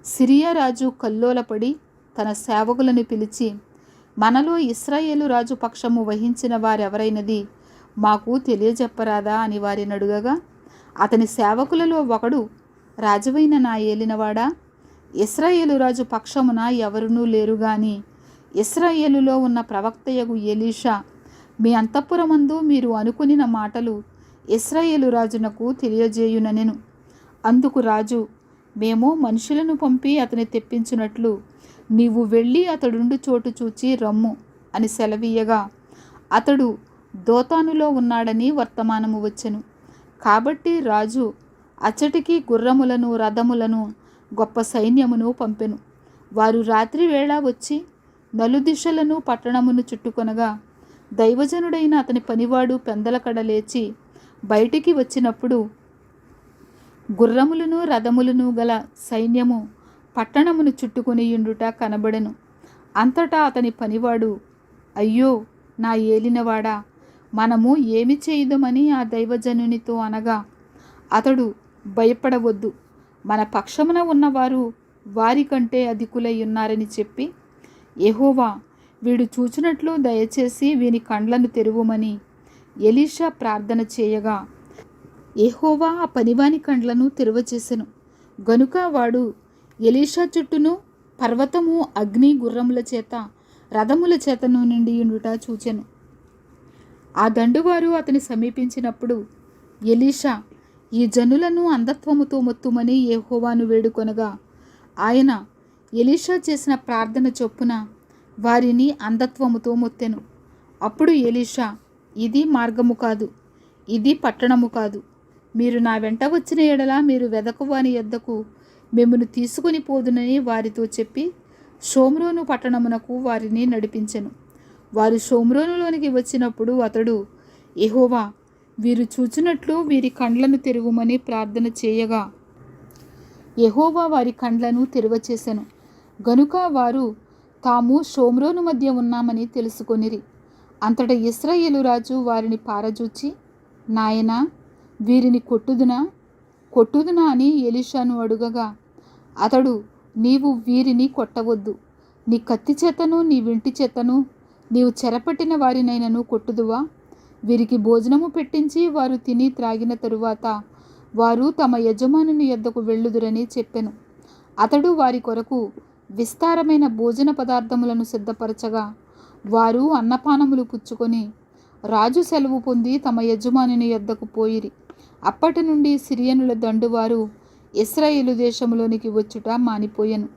సిరియా రాజు కల్లోలపడి తన సేవకులను పిలిచి, మనలో ఇశ్రాయేలు రాజు పక్షము వహించిన వారెవరైనది మాకు తెలియజెప్పరాదా అని వారిని అడుగగా అతని సేవకులలో ఒకడు, రాజువైన నా ఏలినవాడా, ఇశ్రాయేలు రాజు పక్షమున ఎవరునూ లేరు గాని ఇశ్రాయేలులో ఉన్న ప్రవక్తయగు ఎలీషా మీ అంతఃపురమందు మీరు అనుకునిన మాటలు ఇశ్రాయేలు రాజునకు తెలియజేయుననెను. అందుకు రాజు, మేము మనుషులను పంపి అతని తెప్పించున్నట్లు నీవు వెళ్ళి అతడుండు చోటు చూచి రమ్ము అని సెలవీయగా అతడు దోతానులో ఉన్నాడని వర్తమానము వచ్చెను. కాబట్టి రాజు అచ్చటికి గుర్రములను, రథములను, గొప్ప సైన్యమును పంపెను. వారు రాత్రి వేళ వచ్చి నలుదిశలను పట్టణమును చుట్టుకొనగా దైవజనుడైన అతని పనివాడు పెందలకడ లేచి బయటికి వచ్చినప్పుడు గుర్రములను, రథములను గల సైన్యము పట్టణమును చుట్టుకొని యుండుట కనబడెను. అంతటా అతని పనివాడు, అయ్యో నా ఏలినవాడా, మనము ఏమి చేయుదమని ఆ దైవజనునితో అనగా, అతడు, భయపడవద్దు, మన పక్షమున ఉన్నవారు వారికంటే అధికులై ఉన్నారని చెప్పి, యెహోవా వీడు చూచినట్లు దయచేసి వీని కండ్లను తెరువుమని ఎలీషా ప్రార్థన చేయగా, యెహోవా ఆ పనివాని కండ్లను తెరువచేసెను. గనుక వాడు ఎలీషా చుట్టూను పర్వతము అగ్ని గుర్రముల చేత రథముల చేతను నిండి ఉండుట చూచెను. ఆ దండువారు అతని సమీపించినప్పుడు ఎలీషా, ఈ జనులను అంధత్వముతో మొత్తుమని యెహోవాను వేడుకొనగా, ఆయన ఎలీషా చేసిన ప్రార్థన చొప్పున వారిని అంధత్వముతో మొత్తెను. అప్పుడు ఎలీషా, ఇది మార్గము కాదు, ఇది పట్టణము కాదు. మీరు నా వెంట వచ్చిన ఎడల మీరు వెదకువాని యొద్దకు మిమ్మును తీసుకొని పోదునని వారితో చెప్పి షోమ్రోను పట్టణమునకు వారిని నడిపించెను. వారు షోమ్రోనులోనికి వచ్చినప్పుడు అతడు, యెహోవా వీరు చూచినట్లు వీరి కండ్లను తెరువుమని ప్రార్థన చేయగా, యెహోవా వారి కండ్లను తెరువచేసెను. గనుక వారు తాము షోమ్రోను మధ్య ఉన్నామని తెలుసుకొనిరి. అంతట ఇశ్రాయేలు రాజు వారిని పారజూచి, నాయనా వీరిని కొట్టుదునా అని ఎలీషాను అడుగగా, అతడు, నీవు వీరిని కొట్టవద్దు, నీ కత్తి చేతను నీ వింటి చేతను నీవు చెరపట్టిన వారినైనను కొట్టుదువా? వీరికి భోజనము పెట్టించి వారు తిని త్రాగిన తరువాత వారు తమ యజమానుని యొద్దకు వెళ్ళుదురని చెప్పెను. అతడు వారి కొరకు విస్తారమైన భోజన పదార్థములను సిద్ధపరచగా వారు అన్నపానములు పుచ్చుకొని రాజు సెలవు పొంది తమ యజమానుని యొద్దకు పోయిరి. అప్పటి నుండి సిరియనుల దండువారు ఇశ్రాయేలు దేశంలోనికి వచ్చుట మానిపోయెను.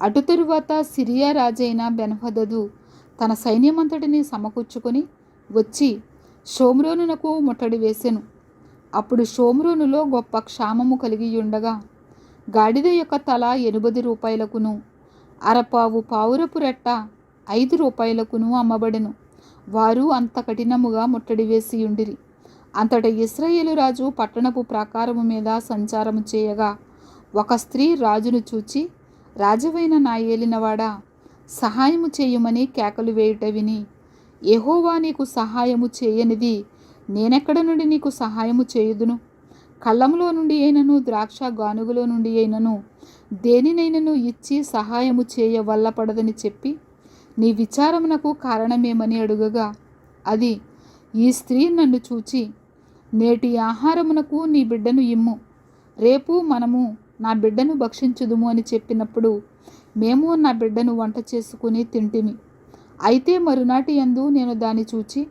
అటు తరువాత సిరియా రాజైన బెన్హదదు తన సైన్యమంతటిని సమకూర్చుకొని వచ్చి షోమ్రోనునకు ముట్టడి వేసెను. అప్పుడు షోమ్రోనులో గొప్ప క్షామము కలిగి ఉండగా గాడిద యొక్క తల 80 రూపాయలకును అరపావు పావురపు రెట్ట 5 రూపాయలకును అమ్మబడెను. వారు అంత కఠినముగా ముట్టడి వేసి ఉండిరి. అంతట ఇశ్రాయేలు రాజు పట్టణపు ప్రాకారము మీద సంచారము చేయగా ఒక స్త్రీ రాజును చూచి, రాజువైన నా ఏలినవాడా, సహాయము చేయమని కేకలు వేయుట విని, యెహోవా నీకు సహాయము చేయనిది నేనెక్కడ నుండి నీకు సహాయము చేయుదును? కళ్ళములో నుండి అయినను ద్రాక్ష గానుగులో నుండి అయినను దేనినైనను ఇచ్చి సహాయము చేయ వల్లపడదని చెప్పి నీ విచారమునకు కారణమేమని అడుగగా, అది, ఈ స్త్రీ నన్ను చూచి, నేటి ఆహారమునకు నీ బిడ్డను ఇమ్ము, రేపు మనము నా బిడ్డను భక్షించుదుము అని చెప్పినప్పుడు మేము నా బిడ్డను వంట చేసుకుని తింటిమి. అయితే మరునాటి యందు నేను దాన్ని చూచి,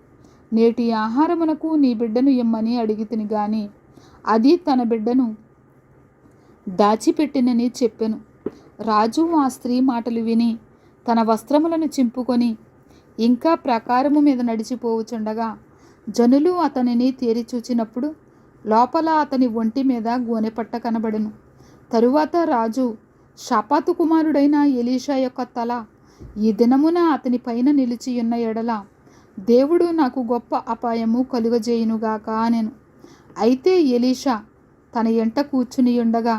నేటి ఆహారమునకు నీ బిడ్డను ఇమ్మని అడిగితిని గాని అది తన బిడ్డను దాచిపెట్టినని చెప్పెను. రాజు ఆ స్త్రీ మాటలు విని తన వస్త్రములను చింపుకొని ఇంకా ప్రాకారము మీద నడిచిపోవుచుండగా జనులు అతనిని తేరి చూచినప్పుడు లోపల అతని ఒంటి మీద గోనెపట్ట కనబడెను. తరువాత రాజు, షాపాతు కుమారుడైన ఎలీషా యొక్క తల ఈ దినమున అతని పైన నిలిచియున్న ఎడల దేవుడు నాకు గొప్ప అపాయము కలుగజేయునుగాక అనెను. అయితే ఎలీషా తన ఎంట కూర్చుని ఉండగా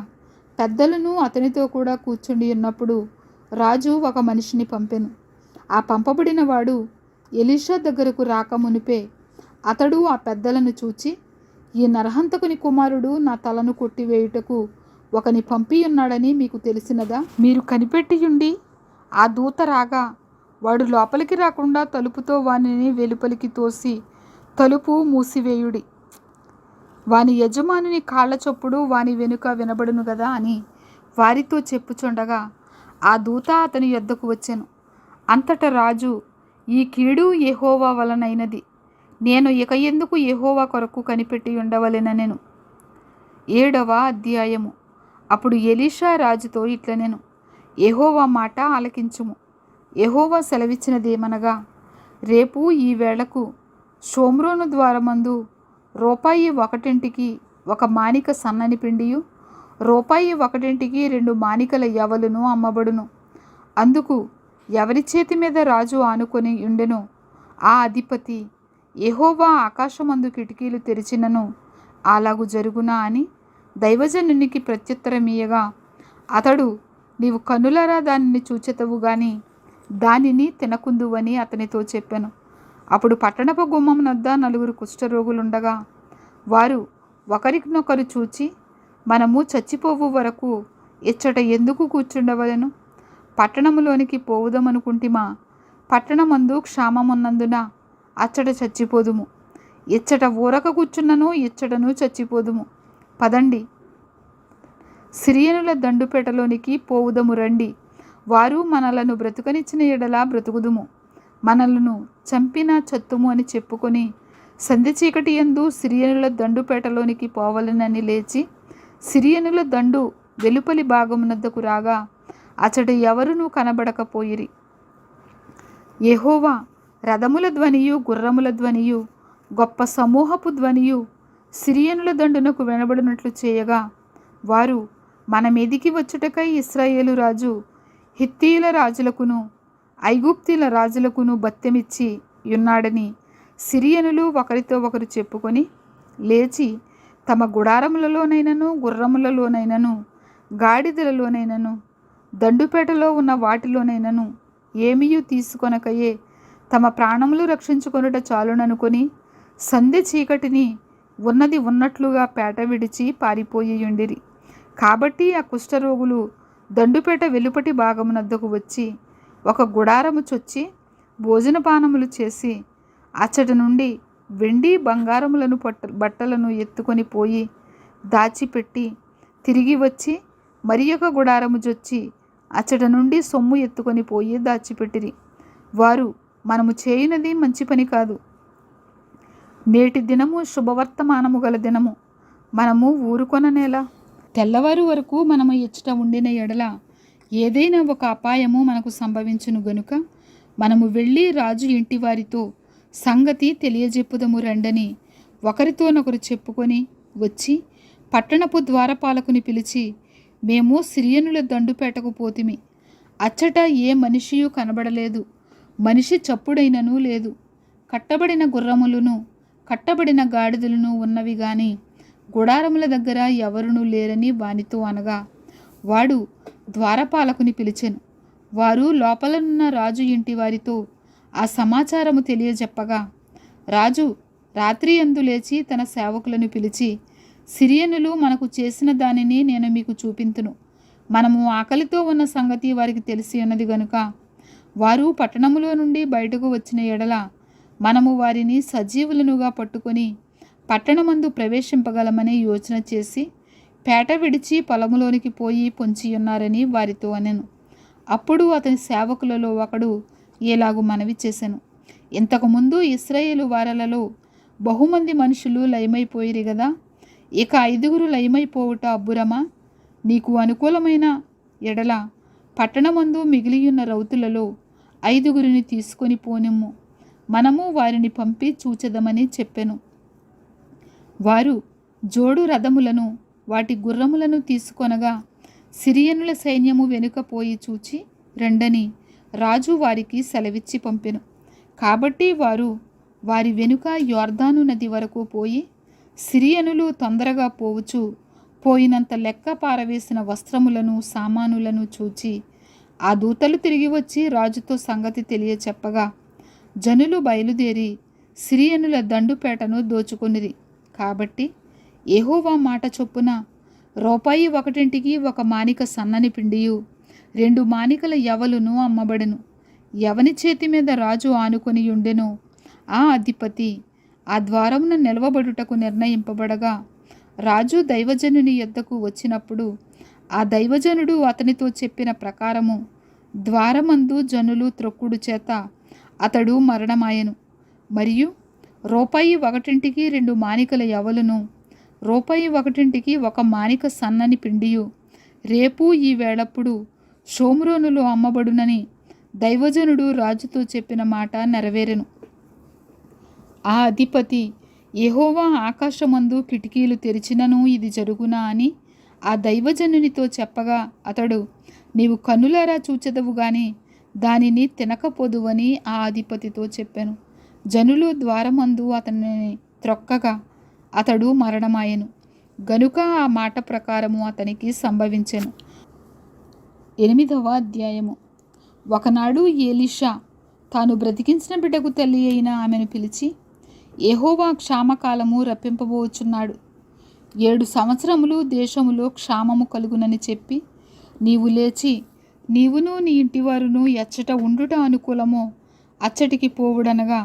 పెద్దలను అతనితో కూడా కూర్చుండి ఉన్నప్పుడు రాజు ఒక మనిషిని పంపెను. ఆ పంపబడిన వాడు ఎలీషా దగ్గరకు రాకమునిపే అతడు ఆ పెద్దలను చూచి, ఈ నరహంతకుని కుమారుడు నా తలను కొట్టివేయుటకు ఒకని పంపియున్నాడని మీకు తెలిసినదా? మీరు కనిపెట్టియుండి ఆ దూత రాగా వాడు లోపలికి రాకుండా తలుపుతో వానిని వెలుపలికి తోసి తలుపు మూసివేయుడి. వాని యజమానుని కాళ్ళ చప్పుడు వాని వెనుక వినబడును గదా అని వారితో చెప్పుచుండగా ఆ దూత అతని యొద్దకు వచ్చెను. అంతట రాజు, ఈ కీడు యెహోవా వలనైనది, నేను ఇక ఎందుకు యెహోవా కొరకు కనిపెట్టి ఉండవలెననెను. 7వ అధ్యాయము. అప్పుడు ఎలీషా రాజుతో ఇట్లనెను, యెహోవా మాట ఆలకించుము. యెహోవా సెలవిచ్చినదేమనగా, రేపు ఈ వేళకు షోమ్రోను ద్వారమందు రూపాయి 1 ఒక మానిక సన్నని పిండియు, రూపాయి 1 2 మానికల యవలును అమ్మబడును. అందుకు ఎవరి చేతి మీద రాజు ఆనుకొని ఉండెనో ఆ అధిపతి, యెహోవా ఆకాశమందు కిటికీలు తెరిచినను అలాగు జరుగునా అని దైవజనునికి ప్రత్యుత్తరమియ్యగా, అతడు నీవు కనులరా దానిని చూచెదవు గాని దానిని తినకుందువని అతనితో చెప్పాను. అప్పుడు పట్టణపు గుమ్మమునొద్ద 4 కుష్ఠరోగులుండగా వారు ఒకరినొకరు చూచి, మనము చచ్చిపోవు వరకు ఇచ్చట ఎందుకు కూర్చుండవలెను? పట్టణములోనికి పోవుదమనుకుంటిమా? పట్టణమందు క్షామమున్నందున అచ్చట చచ్చిపోదుము. ఇచ్చట ఊరక కూర్చున్నను ఇచ్చటను చచ్చిపోదుము. పదండి, సిరియనుల దండుపేటలోనికి పోవుదము రండి. వారు మనలను బ్రతుకనిచ్చిన ఎడల బ్రతుకుదుము, మనలను చంపిన చత్తుము అని చెప్పుకొని సంధ్య చీకటి యందు సిరియనుల దండుపేటలోనికి పోవలనని లేచి సిరియనుల దండు వెలుపలి భాగమునద్దకు రాగా అచ్చట ఎవరునూ కనబడకపోయిరి. యెహోవా రథముల ధ్వనియు గుర్రముల ధ్వనియు గొప్ప సమూహపు ధ్వనియు సిరియనుల దండునకు వినబడినట్లు చేయగా వారు మన మీదికి వచ్చుటకై ఇశ్రాయేలు రాజు హిత్తీయుల రాజులకును ఐగుప్తీయుల రాజులకును బత్తెమిచ్చి ఉన్నాడని సిరియనులు ఒకరితో ఒకరు చెప్పుకొని లేచి తమ గుడారములలోనైనను గుర్రములలోనైనను గాడిదలలోనైనను దండుపేటలో ఉన్న వాటిలోనైనను ఏమీయూ తీసుకొనకయే తమ ప్రాణములు రక్షించుకొనుట చాలుననుకొని సంధ్య చీకటిని ఉన్నది ఉన్నట్లుగా పేట విడిచి పారిపోయియుండిరి. కాబట్టి ఆ కుష్ఠరోగులు దండుపేట వెలుపటి భాగమునద్దకు వచ్చి ఒక గుడారము చొచ్చి భోజనపానములు చేసి అచ్చట నుండి వెండి బంగారములను బట్టలను ఎత్తుకొని పోయి దాచిపెట్టి తిరిగి వచ్చి మరి ఒక గుడారము జొచ్చి అచ్చట నుండి సొమ్ము ఎత్తుకొని పోయి దాచిపెట్టిరి. వారు, మనము చేయునది మంచి పని కాదు. నేటి దినము శుభవర్తమానము గల దినము, మనము ఊరుకొననేలా? తెల్లవారు వరకు మనము ఇచ్చట ఉండిన ఎడల ఏదైనా ఒక అపాయము మనకు సంభవించును గనుక మనము వెళ్ళి రాజు ఇంటి వారితో సంగతి తెలియజెప్పుదము రండని ఒకరితోనొకరు చెప్పుకొని వచ్చి పట్టణపు ద్వారపాలకుని పిలిచి, మేము సిరియనుల దండుపేటకు పోతిమి. అచ్చట ఏ మనిషియు కనబడలేదు, మనిషి చప్పుడైనను లేదు. కట్టబడిన గుర్రములను కట్టబడిన గాడిదలను ఉన్నవి గాని గుడారముల దగ్గర ఎవరునూ లేరని వానితో అనగా వాడు ద్వారపాలకుని పిలిచెను. వారు లోపలనున్న రాజు ఇంటి వారితో ఆ సమాచారము తెలియజెప్పగా రాజు రాత్రి యందు లేచి తన సేవకులను పిలిచి, సిరియనులు మనకు చేసిన దానిని నేను మీకు చూపింతును. మనము ఆకలితో ఉన్న సంగతి వారికి తెలిసి ఉన్నది గనుక వారు పట్టణములో నుండి బయటకు వచ్చిన ఎడల మనము వారిని సజీవులనుగా పట్టుకొని పట్టణమందు ప్రవేశింపగలమని యోచన చేసి పేట విడిచి పొలములోనికి పోయి పొంచియున్నారని వారితో అనెను. అప్పుడు అతని సేవకులలో ఒకడు ఏలాగు మనవి చేసెను, ఇంతకుముందు ఇశ్రాయేలు వారలలో బహుమంది మనుషులు లయమైపోయిరి గదా, ఇక 5 లయమైపోవుట అబ్బురమా? నీకు అనుకూలమైన ఎడల పట్టణమందు మిగిలియున్న రౌతులలో 5 తీసుకొని పోనిమ్ము, మనము వారిని పంపి చూచెదమని చెప్పెను. వారు జోడు రథములను వాటి గుర్రములను తీసుకొనగా సిరియనుల సైన్యము వెనుక పోయి చూచి రండని రాజు వారికి సెలవిచ్చి పంపెను. కాబట్టి వారు వారి వెనుక యొర్దాను నది వరకు పోయి సిరియనులు తొందరగా పోవచ్చు పోయినంత లెక్క పారవేసిన వస్త్రములను సామానులను చూచి ఆ దూతలు తిరిగి వచ్చి రాజుతో సంగతి తెలియచెప్పగా జనులు బయలుదేరి సిరియనుల దండుపేటను దోచుకొనిరి. కాబట్టి యెహోవా మాట చొప్పున రూపాయి 1ంటికి 1 మానిక సన్నని పిండియు 2 మానికల యవలును అమ్మబడెను. ఎవని చేతి మీద రాజు ఆనుకొని ఉండెనో ఆ అధిపతి ఆ ద్వారమున నిలవబడుటకు నిర్ణయింపబడగా రాజు దైవజనుని యొద్దకు వచ్చినప్పుడు ఆ దైవజనుడు అతనితో చెప్పిన ప్రకారము ద్వారమందు జనులు త్రొక్కుడు చేత అతడు మరణమాయెను. మరియు రూపాయి 1ంటికి 2 మానికల యవలును రూపాయి 1ంటికి 1 మానిక సన్నని పిండియు రేపు ఈ వేళప్పుడు షోమ్రోనులో అమ్మబడునని దైవజనుడు రాజుతో చెప్పిన మాట నెరవేరెను. ఆ అధిపతి, యెహోవా ఆకాశమందు కిటికీలు తెరిచినను ఇది జరుగునా అని ఆ దైవజనునితో చెప్పగా అతడు, నీవు కన్నులారా చూచెదవు గాని దానిని తినకపోదువని ఆ అధిపతితో చెప్పాను. జనులు ద్వారమందు అతనిని త్రొక్కగా అతడు మరణమాయెను. గనుక ఆ మాట ప్రకారము అతనికి సంభవించెను. 8వ అధ్యాయము. ఒకనాడు ఎలీషా తాను బ్రతికించిన బిడ్డకు తల్లి అయిన ఆమెను పిలిచి, యెహోవా క్షామకాలము రప్పింపబోచున్నాడు, 7 సంవత్సరములు దేశములో క్షామము కలుగునని చెప్పి, నీవు లేచి నీవును నీ ఇంటివారును ఎచ్చట ఉండుట అనుకూలమో అచ్చటికి పోవుడనగా,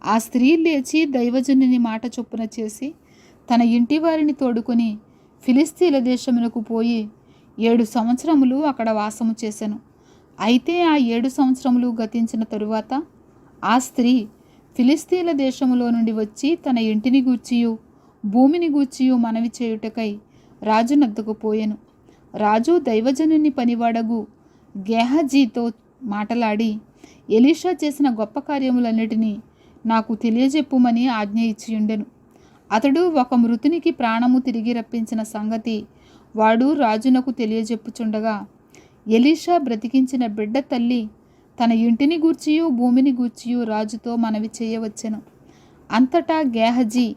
ఆ స్త్రీ లేచి దైవజనుని మాట చొప్పున చేసి తన ఇంటివారిని తోడుకొని ఫిలిస్తీన్ల దేశమునకు పోయి 7 సంవత్సరములు అక్కడ వాసము చేసెను. అయితే ఆ 7 సంవత్సరములు గతించిన తరువాత ఆ స్త్రీ ఫిలిస్తీన్ల దేశములో నుండి వచ్చి తన ఇంటిని గూర్చియు భూమిని గూర్చియు మనవి చేయుటకై రాజు నద్దకు పోయెను. రాజు దైవజనుని పనివాడగు గేహజీతో మాటలాడి, ఎలీషా చేసిన గొప్ప కార్యములన్నిటినీ నాకు తెలియజెప్పుమని ఆజ్ఞ ఇచ్చియుండెను. అతడు ఒక మృతునికి ప్రాణము తిరిగి రప్పించిన సంగతి వాడు రాజునకు తెలియజెప్పుచుండగా, ఎలీషా బ్రతికించిన బిడ్డ తల్లి తన ఇంటిని గూర్చియు భూమిని గూర్చియు రాజుతో మనవి చేయవచ్చెను. అంతటా గేహజీ,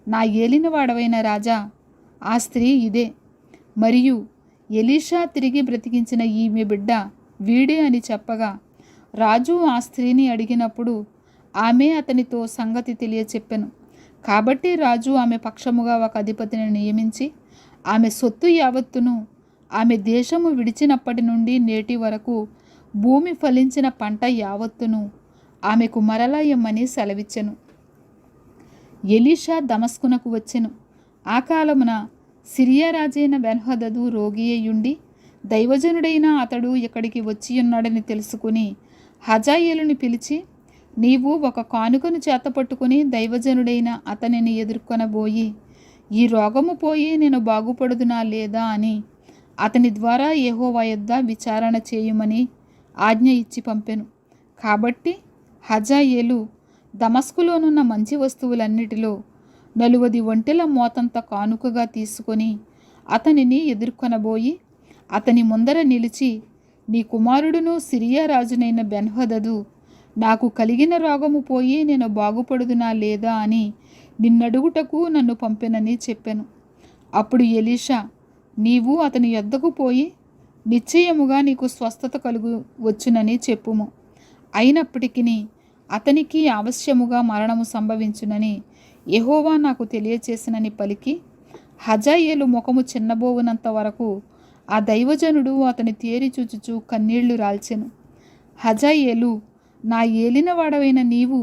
నా ఏలినవాడవైన రాజా, ఆ స్త్రీ ఇదే, మరియు ఎలీషా తిరిగి బ్రతికించిన ఈమె బిడ్డ వీడే అని చెప్పగా, రాజు ఆ స్త్రీని అడిగినప్పుడు ఆమె అతనితో సంగతి తెలియచెప్పెను. కాబట్టి రాజు ఆమె పక్షముగా ఒక అధిపతిని నియమించి ఆమె సొత్తు యావత్తును, ఆమె దేశము విడిచినప్పటి నుండి నేటి వరకు భూమి ఫలించిన పంట యావత్తును ఆమెకు మరలా ఇమ్మని సెలవిచ్చెను. ఎలీషా దమస్కునకు వచ్చెను. ఆ కాలమున సిరియా రాజైన బెన్హదదు రోగి అయ్యుండి, దైవజనుడైన అతడు ఇక్కడికి వచ్చియున్నాడని తెలుసుకుని హజాయేలుని పిలిచి, నీవు ఒక కానుకను చేతపట్టుకుని దైవజనుడైన అతనిని ఎదుర్కొనబోయి, ఈ రోగము పోయి నేను బాగుపడుదునా లేదా అని అతని ద్వారా యెహోవా యొద్ద విచారణ చేయుమని ఆజ్ఞ ఇచ్చి పంపెను. కాబట్టి హజాయేలు దమస్కులోనున్న మంచి వస్తువులన్నిటిలో 40 ఒంటెల మోతంత కానుకగా తీసుకొని అతనిని ఎదుర్కొనబోయి అతని ముందర నిలిచి, నీ కుమారుడును సిరియా రాజునైన బెన్హదదు నాకు కలిగిన రోగము పోయి నేను బాగుపడుదునా లేదా అని నిన్నడుగుటకు నన్ను పంపెనని చెప్పెను. అప్పుడు ఎలీషా, నీవు అతని యొద్దకు పోయి నిశ్చయముగా నీకు స్వస్థత కలుగు వచ్చునని చెప్పుము, అయినప్పటికీ అతనికి అవశ్యముగా మరణము సంభవించునని యెహోవా నాకు తెలియచేసినని పలికి, హజాయేలు ముఖము చిన్నబోవునంత వరకు ఆ దైవజనుడు అతని తేరి చూచుచూ కన్నీళ్లు రాల్చెను. హజాయేలు, నా ఏలినవాడవైన నీవు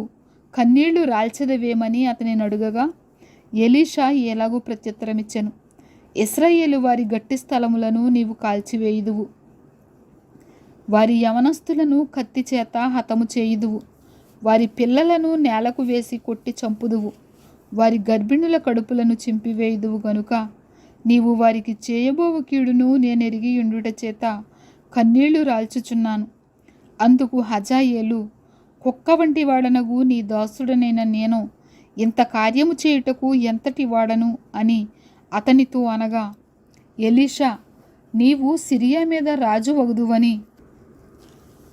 కన్నీళ్లు రాల్చెదవేమని అతని అడుగగా, ఎలీషా ఎలాగూ ప్రత్యుత్తరమిచ్చెను, ఇశ్రాయేలు వారి గట్టి స్థలములను నీవు కాల్చివేయుదువు, వారి యవనస్తులను కత్తి చేత హతము చేయుదువు, వారి పిల్లలను నేలకు వేసి కొట్టి చంపుదువు, వారి గర్భిణుల కడుపులను చింపివేయుదువు గనుక నీవు వారికి చేయబోవు కీడును నేనెరిగి ఉండుట చేత కన్నీళ్లు రాల్చుచున్నాను. అందుకు హజాయేలు, కుక్క వంటి వాడనగు నీ దాసుడనైన నేను ఇంత కార్యము చేయుటకు ఎంతటి వాడను అని అతనితో అనగా, ఎలీషా, నీవు సిరియా మీద రాజు వగుదువని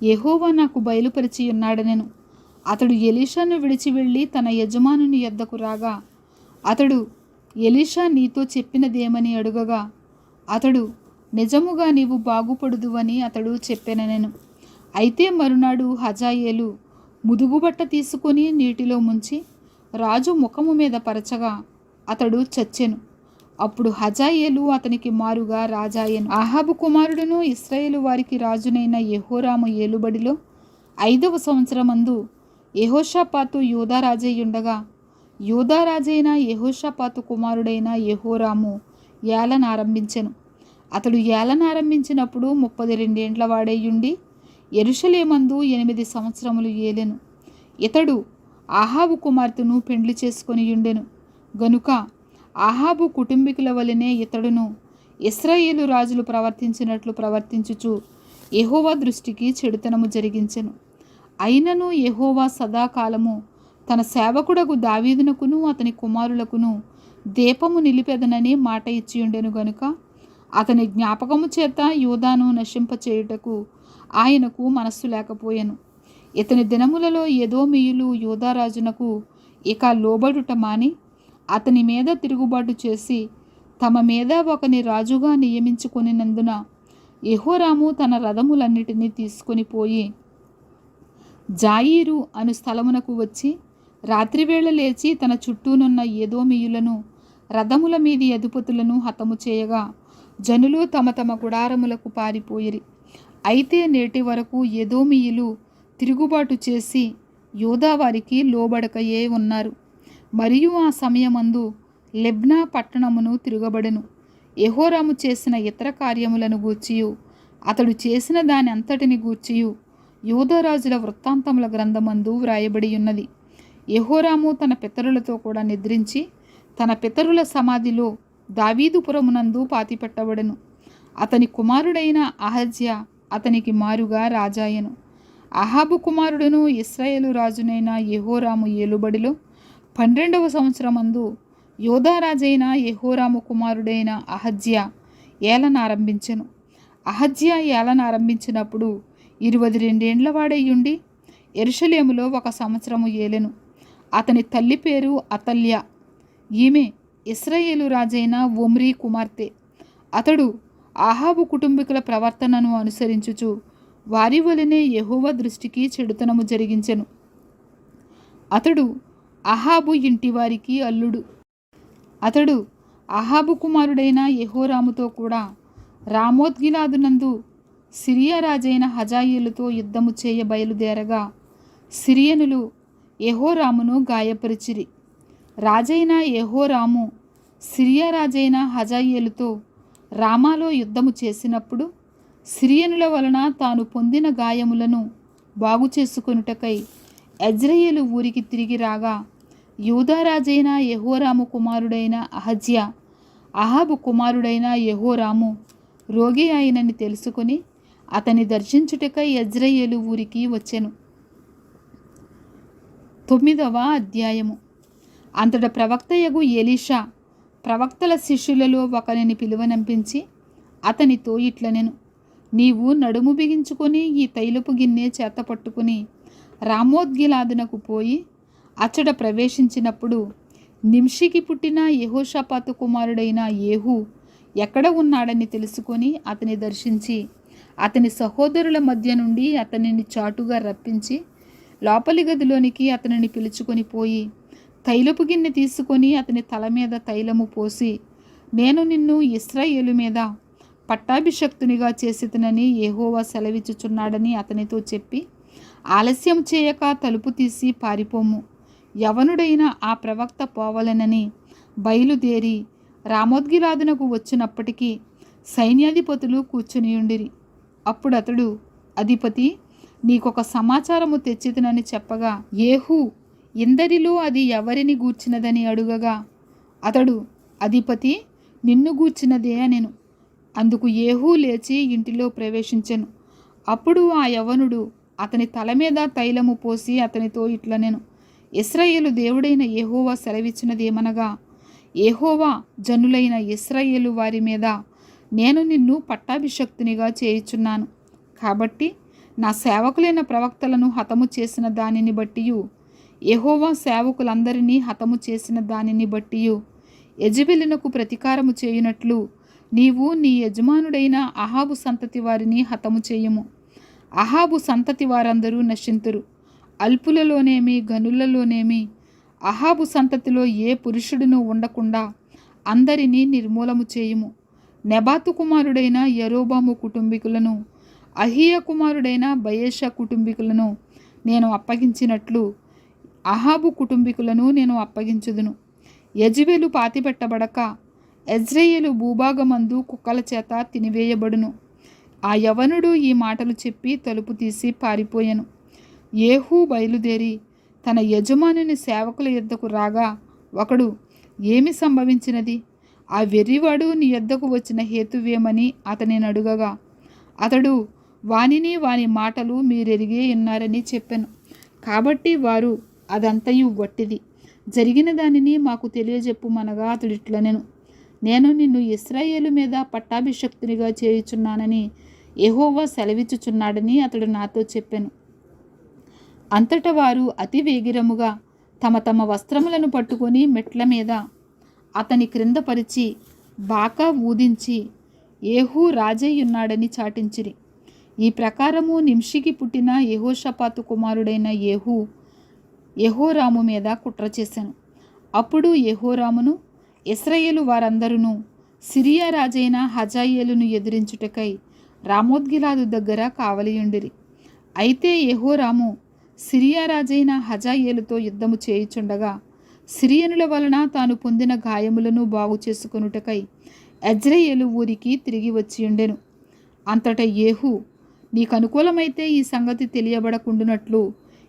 యెహోవా నాకు బయలుపరిచి ఉన్నాడనెను. అతడు ఎలీషాను విడిచి వెళ్ళి తన యజమానుని యొద్దకు రాగా, అతడు, ఎలీషా నీతో చెప్పినదేమని అడుగగా, అతడు, నిజముగా నీవు బాగుపడుదువని అతడు చెప్పెననెను. అయితే మరునాడు హజాయేలు ముదుగుబట్ట తీసుకొని నీటిలో ముంచి రాజు ముఖము మీద పరచగా అతడు చచ్చెను. అప్పుడు హజాయేలు అతనికి మారుగా రాజాయెను. ఆహాబు కుమారుడును ఇశ్రాయేలు వారికి రాజునైన యెహోరాము ఏలుబడిలో 5వ సంవత్సరమందు యెహోషాపాతు యూదారాజయ్యుండగా, యూదారాజైన యెహోషాపాతు కుమారుడైన యెహోరాము ఏలనారంభించెను. అతడు ఏలనారంభించినప్పుడు 32 ఏండ్ల వాడైయుండి యెరూషలేమందు 8 సంవత్సరములు ఏలెను. ఇతడు ఆహాబు కుమార్తెను పెండ్లి చేసుకొని ఉండెను గనుక ఆహాబు కుటుంబీకుల వలనే ఇతడును ఇశ్రాయేలు రాజులు ప్రవర్తించినట్లు ప్రవర్తించుచు యెహోవా దృష్టికి చెడుతనము జరిగించెను. అయినను యెహోవా సదాకాలము తన సేవకుడగు దావీదునకును అతని కుమారులకును దీపము నిలిపెదనని మాట ఇచ్చియుండెను గనుక అతని జ్ఞాపకము చేత యూదాను నశింపచేయుటకు ఆయనకు మనస్సు లేకపోయెను. ఇతని దినములలో ఎదోమీయులు యూదారాజునకు ఇక లోబడుట మాని అతని మీద తిరుగుబాటు చేసి తమ మీద ఒకని రాజుగా నియమించుకొనినందున యెహోరాము తన రథములన్నిటినీ తీసుకొని పోయి జాయీరు అను స్థలమునకు వచ్చి రాత్రివేళ లేచి తన చుట్టూనున్న ఎదోమీయులను రథముల మీది అధిపతులను హతము చేయగా జనులు తమ తమ గుడారములకు పారిపోయిరి. అయితే నేటి వరకు ఎదోమీయులు తిరుగుబాటు చేసి యూదావారికి లోబడకయే ఉన్నారు. మరియు ఆ సమయమందు లెబ్నా పట్టణమును తిరగబడెను. యెహోరాము చేసిన ఇతర కార్యములను గూర్చియు అతడు చేసిన దాని అంతటిని గూర్చియు యూదారాజుల వృత్తాంతముల గ్రంథమందు వ్రాయబడి ఉన్నది. యెహోరాము తన పితరులతో కూడా నిద్రించి తన పితరుల సమాధిలో దావీదుపురమునందు పాతిపెట్టబడెను. అతని కుమారుడైన అహజ్యా అతనికి మారుగా రాజాయెను. అహాబు కుమారుడును ఇశ్రాయేలు రాజునైన యెహోరాము ఏలుబడిలో 12వ సంవత్సరమందు యోధారాజైన యెహోరాము కుమారుడైన అహజ్యా ఏలనారంభించెను. అహజ్యా ఏలనారంభించినప్పుడు 22 ఏండ్లవాడయ్యుండి యెరూషలేములో 1 సంవత్సరము ఏలెను. అతని తల్లి పేరు అతల్య. ఈమె ఇశ్రాయేలు రాజైన ఒమ్రీ కుమార్తె. అతడు అహాబు కుటుంబీకుల ప్రవర్తనను అనుసరించుచు వారి వలనే యెహోవా దృష్టికి చెడుతనము జరిగించెను. అతడు అహాబు ఇంటివారికి అల్లుడు. అతడు అహాబు కుమారుడైన యెహోరాముతో కూడా రామోత్గిలాదునందు సిరియా రాజైన హజాయేలుతో యుద్ధము చేయ బయలుదేరగా సిరియనులు యెహోరామును గాయపరిచిరి. రాజైన యెహోరాము సిరియా రాజైన హజాయేలుతో రామాలో యుద్ధము చేసినప్పుడు సిరియనుల వలన తాను పొందిన గాయములను బాగు చేసుకొనుటకై యెజ్రెయేలు ఊరికి తిరిగి రాగా యూదారాజైన యెహోరాము కుమారుడైన అహజ్యా అహాబు కుమారుడైన యెహోరాము రోగి అయినని తెలుసుకొని అతని దర్శించుటకై యెజ్రెయేలు ఊరికి వచ్చెను. 9వ అధ్యాయము. అంతట ప్రవక్తయగు ఎలీషా ప్రవక్తల శిష్యులలో ఒకరిని పిలువనంపించి అతనితో ఇట్లనెను, నీవు నడుము బిగించుకొని ఈ తైలపు గిన్నె చేతపట్టుకుని రామోత్గిలాదునకు పోయి అచ్చట ప్రవేశించినప్పుడు నింషికి పుట్టిన యెహోషాపాతు కుమారుడైన యేహూ ఎక్కడ ఉన్నాడని తెలుసుకొని అతని దర్శించి అతని సహోదరుల మధ్య నుండి అతనిని చాటుగా రప్పించి లోపలి గదిలోనికి అతనిని పిలుచుకొని పోయి తైలపు గిన్నె తీసుకొని అతని తల మీద తైలము పోసి, నేను నిన్ను ఇశ్రాయేలు మీద పట్టాభిషక్తునిగా చేసితనని యెహోవా సెలవిచ్చుచున్నాడని అతనితో చెప్పి, ఆలస్యం చేయక తలుపు తీసి పారిపోము. యవనుడైన ఆ ప్రవక్త పోవలెనని బయలుదేరి రామోత్గిలాదునకు వచ్చినప్పటికీ సైన్యాధిపతులు కూర్చునియుండిరి. అప్పుడు అతడు, అధిపతి, నీకొక సమాచారము తెచ్చితినని చెప్పగా యేహూ ఇందరిలో అది ఎవరిని గూర్చినదని అడుగగా అతడు, అధిపతి, నిన్ను గూర్చినదే అనెను. అందుకు యేహూ లేచి ఇంటిలో ప్రవేశించెను. అప్పుడు ఆ యవనుడు అతని తల మీద తైలము పోసి అతనితో ఇట్లనెను, ఇశ్రాయేలు దేవుడైన యెహోవా సెలవిచ్చినదేమనగా, యెహోవా జనులైన ఇశ్రాయేలు వారి మీద నేను నిన్ను పట్టాభిషక్తునిగా చేయుచున్నాను. కాబట్టి నా సేవకులైన ప్రవక్తలను హతము చేసిన దానిని బట్టియు యెహోవా సేవకులందరినీ హతము చేసిన దానిని బట్టియు యెజెబెలునకు ప్రతీకారము చేయునట్లు నీవు నీ యజమానుడైన అహాబు సంతతి వారిని హతము చేయుము. అహాబు సంతతి వారందరూ నశింతురు. అల్పులలోనేమి గనులలోనేమి అహాబు సంతతిలో ఏ పురుషుడును ఉండకుండా అందరినీ నిర్మూలము చేయుము. నెబాతు కుమారుడైన యరొబాము కుటుంబీకులను అహీయ కుమారుడైన బయెషా కుటుంబీకులను నేను అప్పగించినట్లు అహాబు కుటుంబీకులను నేను అప్పగించుదును. యెజెబెలు పాతిపెట్టబడక యెజ్రెయేలు భూభాగమందు కుక్కల చేత తినివేయబడును. ఆ యవనుడు ఈ మాటలు చెప్పి తలుపు తీసి పారిపోయెను. యేహూ బయలుదేరి తన యజమానుని సేవకుల యొద్దకు రాగా ఒకడు, ఏమి సంభవించినది? ఆ వెర్రివాడు నీ యొద్దకు వచ్చిన హేతువేమని అతనిని అడుగగా అతడు, వానిని వాని మాటలు మీరెరిగే ఉన్నారని చెప్పెను. కాబట్టి వారు, అదంతయు వట్టిది, జరిగిన దానిని మాకు తెలియజెప్పుమనగా అతడిట్లనెను, నేను నిన్ను ఇశ్రాయేలు మీద పట్టాభిషక్తునిగా చేయుచున్నానని యెహోవా సెలవిచ్చుచున్నాడని అతడు నాతో చెప్పెను. అంతటా వారు అతి వేగిరముగా తమ తమ వస్త్రములను పట్టుకొని మెట్ల మీద అతని క్రింద పరిచి బాకా ఊదించి ఏహూ రాజయ్యున్నాడని చాటించిరి. ఈ ప్రకారము నింషికి పుట్టిన యెహోషాపాతు కుమారుడైన ఏహూ యెహోరాము మీద కుట్ర చేశాను. అప్పుడు యెహోరామును ఇశ్రాయేలు వారందరూ సిరియా రాజైన హజాయేలును ఎదిరించుటకై రామోత్గిలాదు దగ్గర కావలియుండిరి. అయితే యెహోరాము సిరియా రాజైన హజాయేలుతో యుద్ధము చేయుచుండగా సిరియనుల వలన తాను పొందిన గాయములను బాగు చేసుకొనుటకై యెజ్రెయేలు ఊరికి తిరిగి వచ్చియుండెను. అంతట ఏహూ, నీకు అనుకూలమైతే ఈ సంగతి తెలియబడకుండునట్లు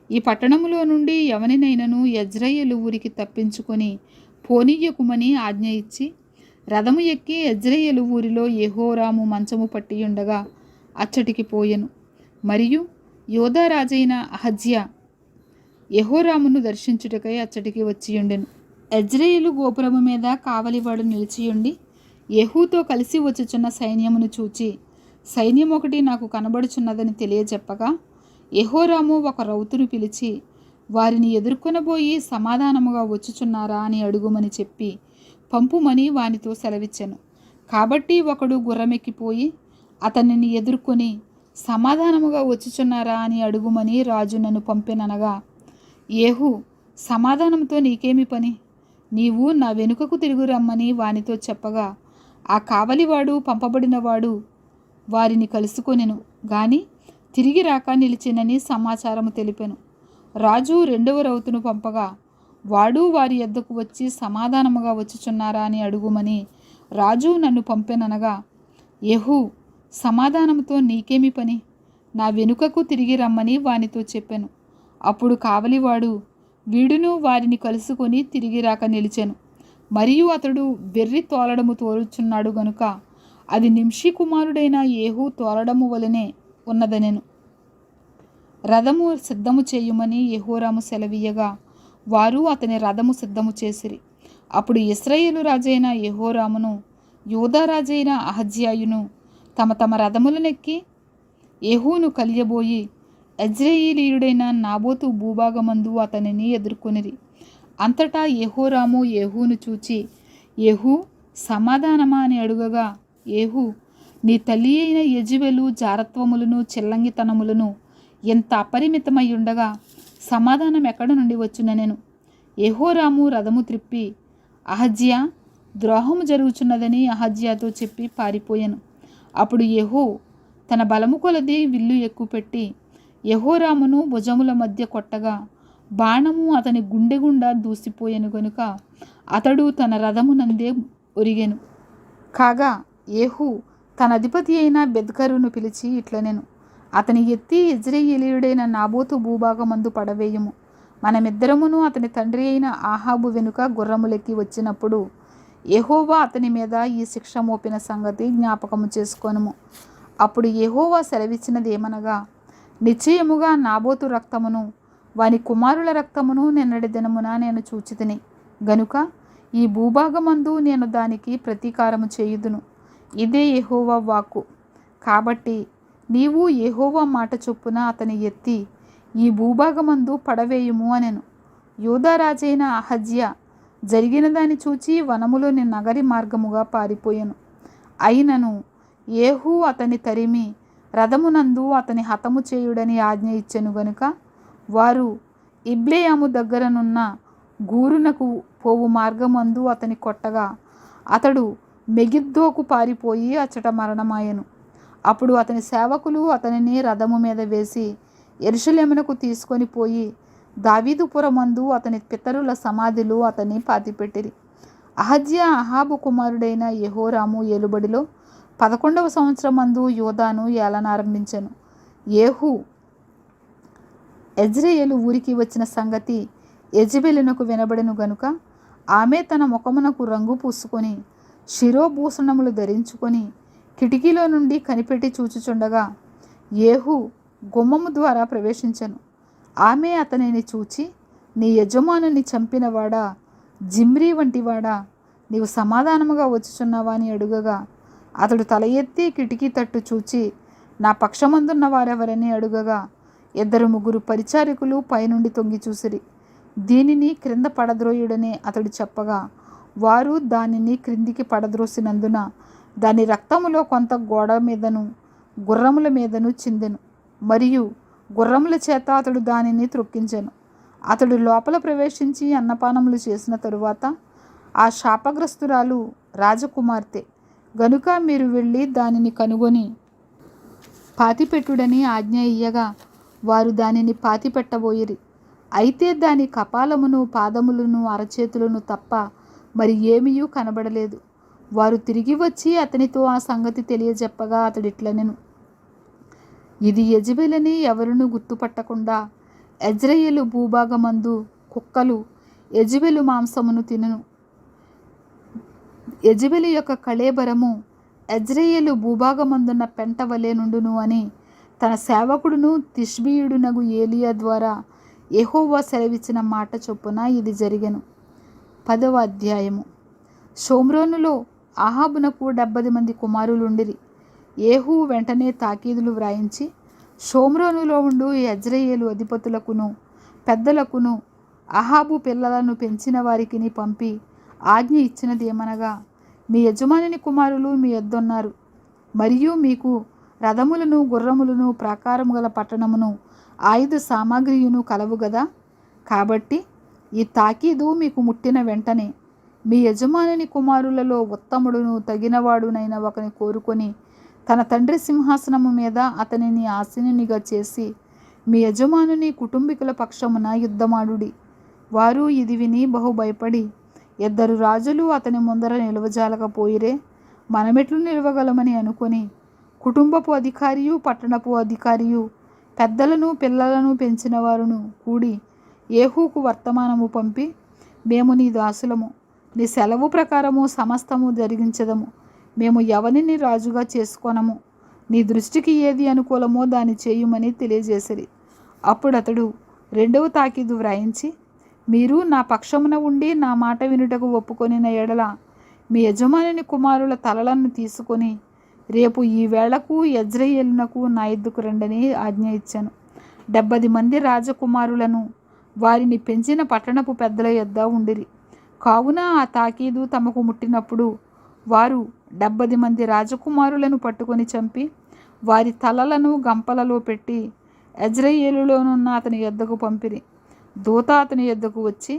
ఈ పట్టణములో నుండి ఎవనినైనను యెజ్రెయేలు ఊరికి తప్పించుకొని పోనీయకుమని ఆజ్ఞ ఇచ్చి రథము ఎక్కి యెజ్రెయేలు ఊరిలో యెహోరాము మంచము పట్టియుండగా అచ్చటికి పోయెను. మరియు యోధా రాజైన అహజ్యా యెహోరామును దర్శించుటకై అచ్చటికి వచ్చియుండెను. యెజ్రెయేలు గోపురము మీద కావలివాడు నిలిచియుండి యెహూతో కలిసి వచ్చుచున్న సైన్యమును చూచి, సైన్యం ఒకటి నాకు కనబడుచున్నదని తెలియజెప్పగా యెహోరాము ఒక రౌతును పిలిచి, వారిని ఎదుర్కొనబోయి సమాధానముగా వచ్చుచున్నారా అని అడుగుమని చెప్పి పంపుమని వానితో సెలవిచ్చెను. కాబట్టి ఒకడు గుర్రమెక్కిపోయి అతనిని ఎదుర్కొని సమాధానముగా వచ్చుచున్నారా అని అడుగుమని రాజు నన్ను పంపెననగా, ఏహూ, సమాధానంతో నీకేమి పని? నీవు నా వెనుకకు తిరుగు రమ్మని వానితో చెప్పగా ఆ కావలివాడు పంపబడినవాడు వారిని కలుసుకొనెను గాని తిరిగి రాక నిలిచినని సమాచారము తెలిపెను. రాజు రెండవ రౌతును పంపగా వాడు వారి యొద్దకు వచ్చి సమాధానముగా వచ్చుచున్నారా అని అడుగుమని రాజు నన్ను పంపెననగా, యెహూ, సమాధానముతో నీకేమి పని? నా వెనుకకు తిరిగి రమ్మని వానితో చెప్పెను. అప్పుడు కావలివాడు వీడును వారిని కలుసుకొని తిరిగి రాక నిలిచెను. మరియు అతడు వెర్రి తోలడము తోలుచున్నాడు గనుక అది నింషి కుమారుడైన ఏహూ తోలడము వలనే ఉన్నదనెను. రథము సిద్ధము చేయుమని యెహోరాము సెలవీయగా వారు అతని రథము సిద్ధము చేసిరి. అప్పుడు ఇశ్రాయేలు రాజైన యెహోరామును యూదా రాజైన అహజ్యాయును తమ తమ రథములనెక్కి యెహూను కలియబోయి యెజ్రెయేలీయుడైన నాబోతు భూభాగమందు అతనిని ఎదుర్కొనిరి. అంతటా యెహోరాము యెహూను చూచి, యెహూ, సమాధానమా అని అడుగగా ఏహూ, నీ తల్లి అయిన యెజెబెలు జారత్వములను చిల్లంగితనములను ఎంత అపరిమితమై ఉండగా సమాధానం ఎక్కడ నుండి వచ్చుననెను. యెహోరాము రథము త్రిప్పి అహజ్యా, ద్రోహము జరుగుచున్నదని అహజ్యాతో చెప్పి పారిపోయాను. అప్పుడు యెహూ తన బలము కొలది విల్లు ఎక్కుపెట్టి యెహోరామును భుజముల మధ్య కొట్టగా బాణము అతని గుండె గుండా దూసిపోయెను గనుక అతడు తన రథమునందే ఒరిగెను. కాగా ఏహూ తన అధిపతి అయిన బెద్కరును పిలిచి ఇట్లనెను, అతని ఎత్తి యెజ్రెయేలీయుడైన నాబోతు భూభాగమందు పడవేయము. మనమిద్దరమును అతని తండ్రి అయిన ఆహాబు వెనుక గుర్రములెక్కి వచ్చినప్పుడు యెహోవా అతని మీద ఈ శిక్ష మోపిన సంగతి జ్ఞాపకము చేసుకొనుము. అప్పుడు యెహోవా సెలవిచ్చినది ఏమనగా, నిశ్చయముగా నాబోతు రక్తమును వాని కుమారుల రక్తమును నిన్నటి దినమున నేను చూచితిని గనుక ఈ భూభాగమందు నేను దానికి ప్రతీకారము చేయుదును. ఇదే యెహోవా వాక్కు. కాబట్టి నీవు యెహోవా మాట చొప్పున అతని ఎత్తి ఈ భూభాగమందు పడవేయుము అనెను. యూదా రాజైన అహజ్యా జరిగిన దాన్ని చూచి వనములోని నగరి మార్గముగా పారిపోయెను. అయినను ఏహూ అతని తరిమి రథమునందు అతని హతము చేయుడని ఆజ్ఞ ఇచ్చెను గనుక వారు ఇబ్లెయాము దగ్గరనున్న గూరునకు పోవు మార్గమందు అతని కొట్టగా అతడు మెగిద్దోకు పారిపోయి అచ్చట మరణమాయెను. అప్పుడు అతని సేవకులు అతనిని రథము మీద వేసి యెరూషలేమునకు తీసుకొని పోయి దావీదుపురమందు అతని పితరుల సమాధిలో అతన్ని పాతిపెట్టిరి. అహజ్యా అహాబు కుమారుడైన యెహోరాము ఏలుబడిలో 11వ సంవత్సరమందు యోదాను ఏలనారంభించెను. ఏహూ యెజ్రెయేలు ఊరికి వచ్చిన సంగతి యెజెబెలునకు వినబడెను గనుక ఆమె తన ముఖమునకు రంగు పూసుకొని శిరోభూషణములు ధరించుకొని కిటికీలో నుండి కనిపెట్టి చూచుచుండగా ఏహూ గుమ్మము ద్వారా ప్రవేశించెను. ఆమె అతనిని చూచి, నీ యజమానుని చంపినవాడా, జిమ్రీ వంటివాడా, నీవు సమాధానముగా వచ్చుచున్నావా అని అడుగగా అతడు తల ఎత్తి కిటికీ తట్టు చూచి నా పక్షమందున్న వారెవరని అడుగగా 2-3 పరిచారకులు పైనుండి తొంగి చూసిరి. దీనిని క్రింద పడద్రోయుడని అతడు చెప్పగా వారు దానిని క్రిందికి పడద్రోసినందున దాని రక్తములో కొంత గోడ మీదను గుర్రముల మీదను చిందెను, మరియు గుర్రముల చేత అతడు దానిని త్రొక్కించెను. అతడు లోపల ప్రవేశించి అన్నపానములు చేసిన తరువాత ఆ శాపగ్రస్తురాలు రాజకుమార్తె, గనుక మీరు వెళ్ళి దానిని కనుగొని పాతిపెట్టుడని ఆజ్ఞ ఇయ్యగా వారు దానిని పాతిపెట్టబోయిరి. అయితే దాని కపాలమును పాదములను అరచేతులను తప్ప మరి ఏమీయూ కనబడలేదు. వారు తిరిగి వచ్చి అతనితో ఆ సంగతి తెలియజెప్పగా అతడిట్లనెను, ఇది యెజెబెలని ఎవరునూ గుర్తుపట్టకుండా యెజ్రెయేలు భూభాగమందు కుక్కలు యెజెబెలు మాంసమును తినును. యెజెబెలు యొక్క కళేబరము యెజ్రెయేలు భూభాగమందున్న పెంట వలె నుండును అని తన సేవకుడును తిష్బీయుడునగు ఏలియా ద్వారా యెహోవా సెలవిచ్చిన మాట చొప్పున ఇది జరిగెను. 10వ అధ్యాయము. షోమ్రోనులో అహాబునకు 70 మంది కుమారులుండిరి. ఏహూ వెంటనే తాకీదులు వ్రాయించి షోమ్రోనులో ఉండు యెజ్రెయేలు అధిపతులకును పెద్దలకును అహాబు పిల్లలను పెంచిన వారికిని పంపి ఆజ్ఞ ఇచ్చినది ఏమనగా, మీ యజమానుని కుమారులు మీ యొద్దన్నారు, మరియు మీకు రథములను గుర్రములను ప్రాకారము గల పట్టణమును ఆయుధ సామాగ్రియును కలవు గదా. కాబట్టి ఈ తాకీదు మీకు ముట్టిన వెంటనే మీ యజమానుని కుమారులలో ఉత్తముడును తగినవాడునైన ఒకని కోరుకొని తన తండ్రి సింహాసనము మీద అతనిని ఆసీనునిగా చేసి మీ యజమానుని కుటుంబీకుల పక్షమున యుద్ధమాడుడి. వారు ఇది విని బహు భయపడి, 2 రాజులు అతని ముందర నిలవజాలకపోయిరే, మనమెట్లు నిలవగలమని అనుకొని కుటుంబపు అధికారియు పట్టణపు అధికారియు పెద్దలను పిల్లలను పెంచిన వారును కూడి ఏహూకు వర్తమానము పంపి, మేము నీ దాసులము, నీ సెలవు ప్రకారము సమస్తము జరిగించదము, మేము ఎవరిని రాజుగా చేసుకొనము, నీ దృష్టికి ఏది అనుకూలమో దాన్ని చేయుమని తెలియజేసిరి. అప్పుడు అతడు 2వ తాకీదు వ్రాయించి, మీరు నా పక్షమున ఉండి నా మాట వినుటకు ఒప్పుకొనిన ఎడల మీ యజమానుని కుమారుల తలలను తీసుకొని రేపు ఈ వేళకు యెజ్రెయేలునకు నా ఎద్దుకు రండని ఆజ్ఞ ఇచ్చాను. 70 మంది రాజకుమారులను వారిని పెంచిన పట్టణపు పెద్దల యొద్ద ఉండిరి. కావున ఆ తాకీదు తమకు ముట్టినప్పుడు వారు 70 మంది రాజకుమారులను పట్టుకొని చంపి వారి తలలను గంపలలో పెట్టి యెజ్రెయేలులోనున్న అతని యొద్దకు పంపిరి. దూత అతని యొద్దకు వచ్చి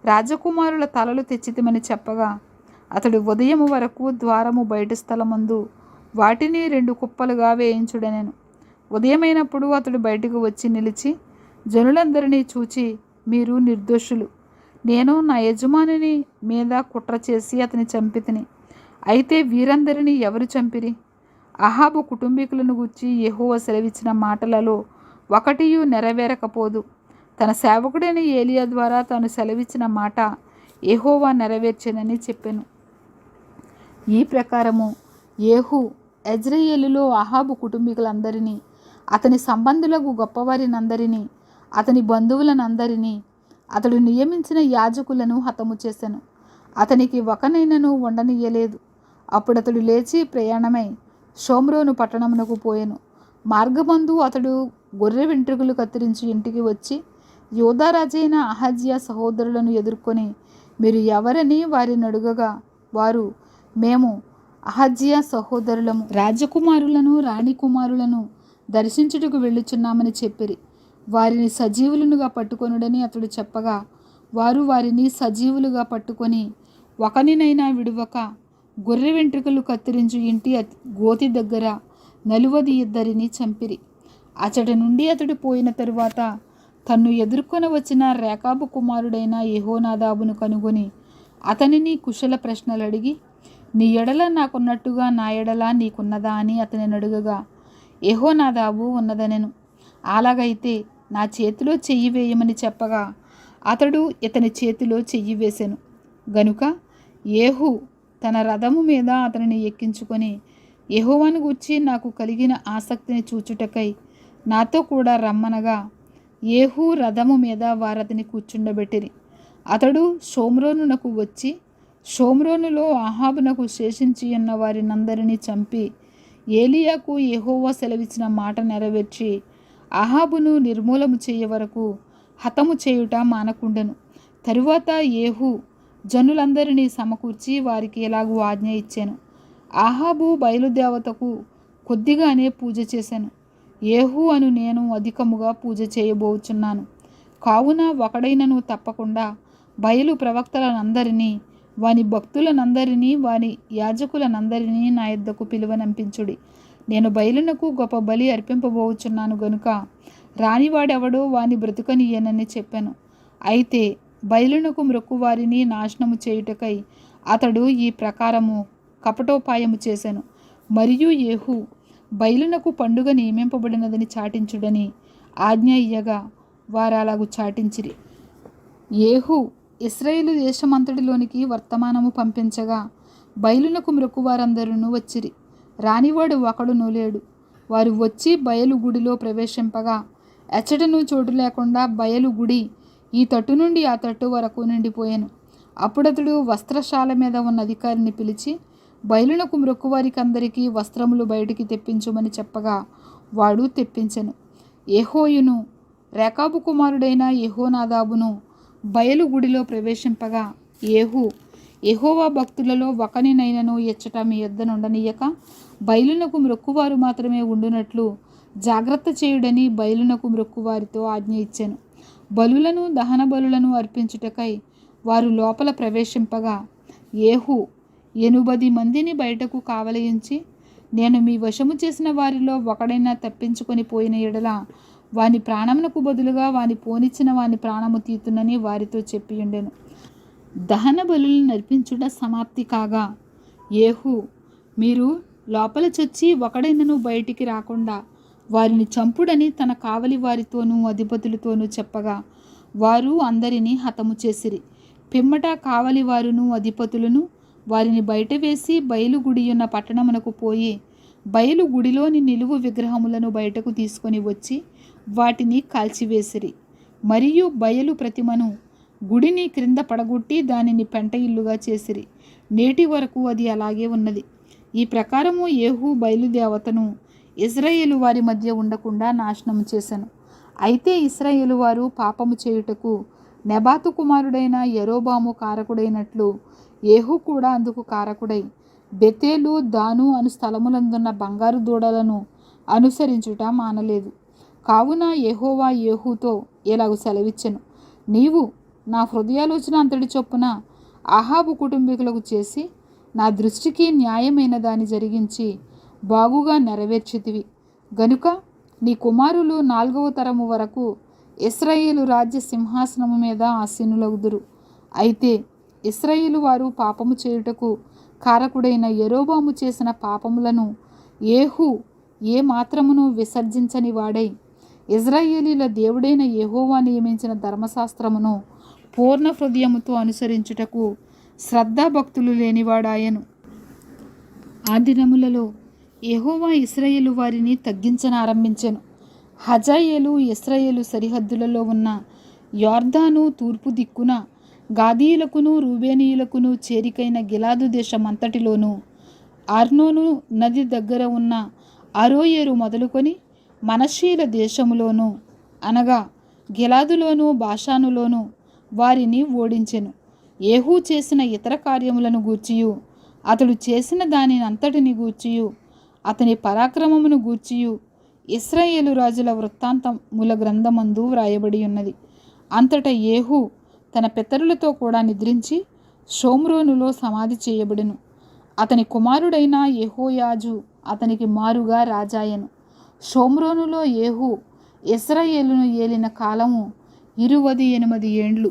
రాజకుమారుల తలలు తెచ్చితిమని చెప్పగా అతడు ఉదయము వరకు ద్వారము బయట స్థలమందు వాటిని 2 కుప్పలుగా వేయించుడనెను. ఉదయమైనప్పుడు అతడు బయటకు వచ్చి నిలిచి జనులందరినీ చూచి, మీరు నిర్దోషులు, నేను నా యజమానుని మీద కుట్ర చేసి అతని చంపితిని. అయితే వీరందరినీ ఎవరు చంపిరి? అహాబు కుటుంబీకులను గూర్చి యెహోవా సెలవిచ్చిన మాటలలో ఒకటియు నెరవేరకపోదు. తన సేవకుడైన ఏలియా ద్వారా తాను సెలవిచ్చిన మాట యెహోవా నెరవేర్చెనని చెప్పెను. ఈ ప్రకారము ఏహూ యెజ్రెయేలులో అహాబు కుటుంబీకులందరినీ, అతని సంబంధులకు గొప్పవారినందరినీ, అతని బంధువులనందరినీ, అతడు నియమించిన యాజకులను హతము చేసెను. అతనికి ఒకనైనను ఉండనియ్యలేదు. అప్పుడు అతడు లేచి ప్రయాణమై షోమ్రోను పట్టణమునకు పోయెను. మార్గమందు అతడు గొర్రె వెంట్రుకలు కత్తిరించి ఇంటికి వచ్చి యూదారాజైన అహజ్యా సహోదరులను ఎదుర్కొని, మీరు ఎవరని వారిని అడుగగా వారు, మేము అహజ్యా సహోదరులము, రాజకుమారులను రాణి కుమారులను దర్శించుటకు వెళ్ళుచున్నామని చెప్పిరి. వారిని సజీవులుగా పట్టుకొనుడని అతడు చెప్పగా వారు వారిని సజీవులుగా పట్టుకొని ఒకనినైనా విడువక గొర్రె వెంట్రుకలు కత్తిరించు ఇంటి గోతి దగ్గర 42 చంపిరి. అచట నుండి అతడు పోయిన తరువాత తన్ను ఎదుర్కొని వచ్చిన రేకాబు కుమారుడైన యెహోనాదాబును కనుగొని అతనిని కుశల ప్రశ్నలు అడిగి, నీ ఎడల నాకున్నట్టుగా నా ఎడల నీకున్నదా అని అతనిని అడుగగా యెహోనాదాబు ఉన్నదనెను. అలాగైతే నా చేతిలో చెయ్యి వేయమని చెప్పగా అతడు ఇతని చేతిలో చెయ్యి వేసెను. గనుక ఏహూ తన రథము మీద అతనిని ఎక్కించుకొని, యెహోవాను గూర్చి నాకు కలిగిన ఆసక్తిని చూచుటకై నాతో కూడా రమ్మనగా ఏహూ రథము మీద వారతని కూర్చుండబెట్టిరి. అతడు షోమ్రోనునకు వచ్చి షోమ్రోనులో అహాబునకు శేషించి ఉన్న వారినందరినీ చంపి ఏలియాకు యెహోవా సెలవిచ్చిన మాట నెరవేర్చి అహాబును నిర్మూలము చేయ వరకు హతము చేయుట మానకుండెను. తరువాత ఏహూ జనులందరినీ సమకూర్చి వారికి ఎలాగూ ఆజ్ఞ ఇచ్చాను, ఆహాబు బయలుదేవతకు కొద్దిగానే పూజ చేశాను. ఏహూ అను నేను అధికముగా పూజ చేయబోచున్నాను. కావున ఒకడైనను తప్పకుండా బయలు ప్రవక్తలనందరినీ వాని భక్తులనందరినీ వాని యాజకులనందరినీ నా యొద్దకు పిలువనంపించుడి. నేను బయలునకు గొప్ప బలి అర్పింపబోచున్నాను గనుక రానివాడెవడో వాని బ్రతుకనియనని చెప్పాను. అయితే బయలునకు మ్రొక్కువారిని నాశనము చేయుటకై అతడు ఈ ప్రకారము కపటోపాయము చేశాను. మరియు ఏహూ బయలునకు పండుగ నియమింపబడినదని చాటించుడని ఆజ్ఞ ఇయ్యగా వారలాగు చాటించిరి. ఏహూ ఇశ్రాయేలు దేశమంతటిలోనికి వర్తమానము పంపించగా బయలునకు మ్రొక్కువారందరూ వచ్చిరి. రానివాడు ఒకడునూ లేడు. వారు వచ్చి బయలు గుడిలో ప్రవేశింపగా ఎచ్చటను చోటు లేకుండా బయలు గుడి ఈ తట్టు నుండి ఆ తట్టు వరకు నిండిపోయాను. అప్పుడతడు వస్త్రశాల మీద ఉన్న అధికారిని పిలిచి బయలునకు మ్రొక్కువారికి అందరికీ వస్త్రములు బయటికి తెప్పించుమని చెప్పగా వాడు తెప్పించెను. యెహోయును రేకాబు కుమారుడైన యెహోనాదాబును బయలు గుడిలో ప్రవేశింపగా ఏహూ యెహోవా భక్తులలో ఒకనినైనను ఎచ్చట మీ యొద్ద నుండనీయక బయలునకు మ్రొక్కువారు మాత్రమే ఉండునట్లు జాగ్రత్త చేయుడని బయలునకు మ్రొక్కువారితో ఆజ్ఞ ఇచ్చాను. బలులను దహన బలులను అర్పించుటకై వారు లోపల ప్రవేశింపగా ఏహూ 80 మందిని బయటకు కావలించి, నేను మీ వశము చేసిన వారిలో ఒకడైనా తప్పించుకొని పోయిన ఎడల వాని ప్రాణమునకు బదులుగా వాని పోనిచ్చిన వాని ప్రాణము తీతునని వారితో చెప్పియుండెను. దహన బలులను నర్పించుట సమాప్తి కాగా ఏహూ మీరు లోపల చొచ్చి ఒకడైనను బయటికి రాకుండా వారిని చంపుడని తన కావలి వారితోనూ అధిపతులతోనూ చెప్పగా వారు అందరినీ హతము చేసిరి. పిమ్మట కావలి వారును అధిపతులను వారిని బయట వేసి బయలు గుడియున్న పట్టణమునకు పోయి బయలు గుడిలోని నిలువు విగ్రహములను బయటకు తీసుకొని వచ్చి వాటిని కాల్చివేసిరి. మరియు బయలు ప్రతిమను గుడిని క్రింద పడగొట్టి దానిని పెంట ఇల్లుగా చేసిరి. నేటి వరకు అది అలాగే ఉన్నది. ఈ ప్రకారము ఏహూ బయలుదేవతను ఇశ్రాయేలు వారి మధ్య ఉండకుండా నాశనము చేశాను. అయితే ఇశ్రాయేలు వారు పాపము చేయుటకు నెబాతు కుమారుడైన యరొబాము కారకుడైనట్లు ఏహూ కూడా అందుకు కారకుడై బెతేలు దాను అను స్థలములందున్న బంగారు దూడలను అనుసరించుట మానలేదు. కావున యెహోవా ఏహూతో ఇలాగు సెలవిచ్చెను, నీవు నా హృదయాలోచన అంతటి చొప్పున ఆహాబు కుటుంబీకులకు చేసి నా దృష్టికి న్యాయమైన దాన్ని జరిగించి బాగుగా నెరవేర్చితివి గనుక నీ కుమారులు 4వ తరము వరకు ఇశ్రాయేలు రాజ్య సింహాసనము మీద ఆసీనులగుదురు. అయితే ఇశ్రాయేలు వారు పాపము చేయుటకు కారకుడైన యరొబాము చేసిన పాపములను ఏహూ ఏ మాత్రమును విసర్జించని వాడై ఇశ్రాయేలీల దేవుడైన యెహోవా నియమించిన ధర్మశాస్త్రమును పూర్ణ హృదయముతో అనుసరించుటకు శ్రద్ధాభక్తులు లేనివాడాయను. ఆ దినములలో యెహోవా ఇశ్రాయేలు వారిని తగ్గించనారంభించెను. హజాయేలు ఇశ్రాయేలు సరిహద్దులలో ఉన్న యొర్దాను తూర్పు దిక్కున గాదీయులకును రూబేనీయులకును చేరికైన గిలాదు దేశమంతటిలోనూ అర్నోను నది దగ్గర ఉన్న అరోయేరు మొదలుకొని మనష్షీల దేశములోనూ అనగా గిలాదులోను బాషానులోను వారిని ఓడించెను. ఏహూ చేసిన ఇతర కార్యములను గూర్చియు అతడు చేసిన దానిని అంతటిని గూర్చియు అతని పరాక్రమమును గూర్చియు ఇశ్రాయేలు రాజుల వృత్తాంతముల గ్రంథమందు వ్రాయబడి ఉన్నది. అంతటా ఏహూ తన పితరులతో కూడా నిద్రించి షోమ్రోనులో సమాధి చేయబడెను. అతని కుమారుడైన యెహోయాజు అతనికి మారుగా రాజాయను. షోమ్రోనులో ఏహూ ఇశ్రాయేలును ఏలిన కాలము 28 ఏండ్లు.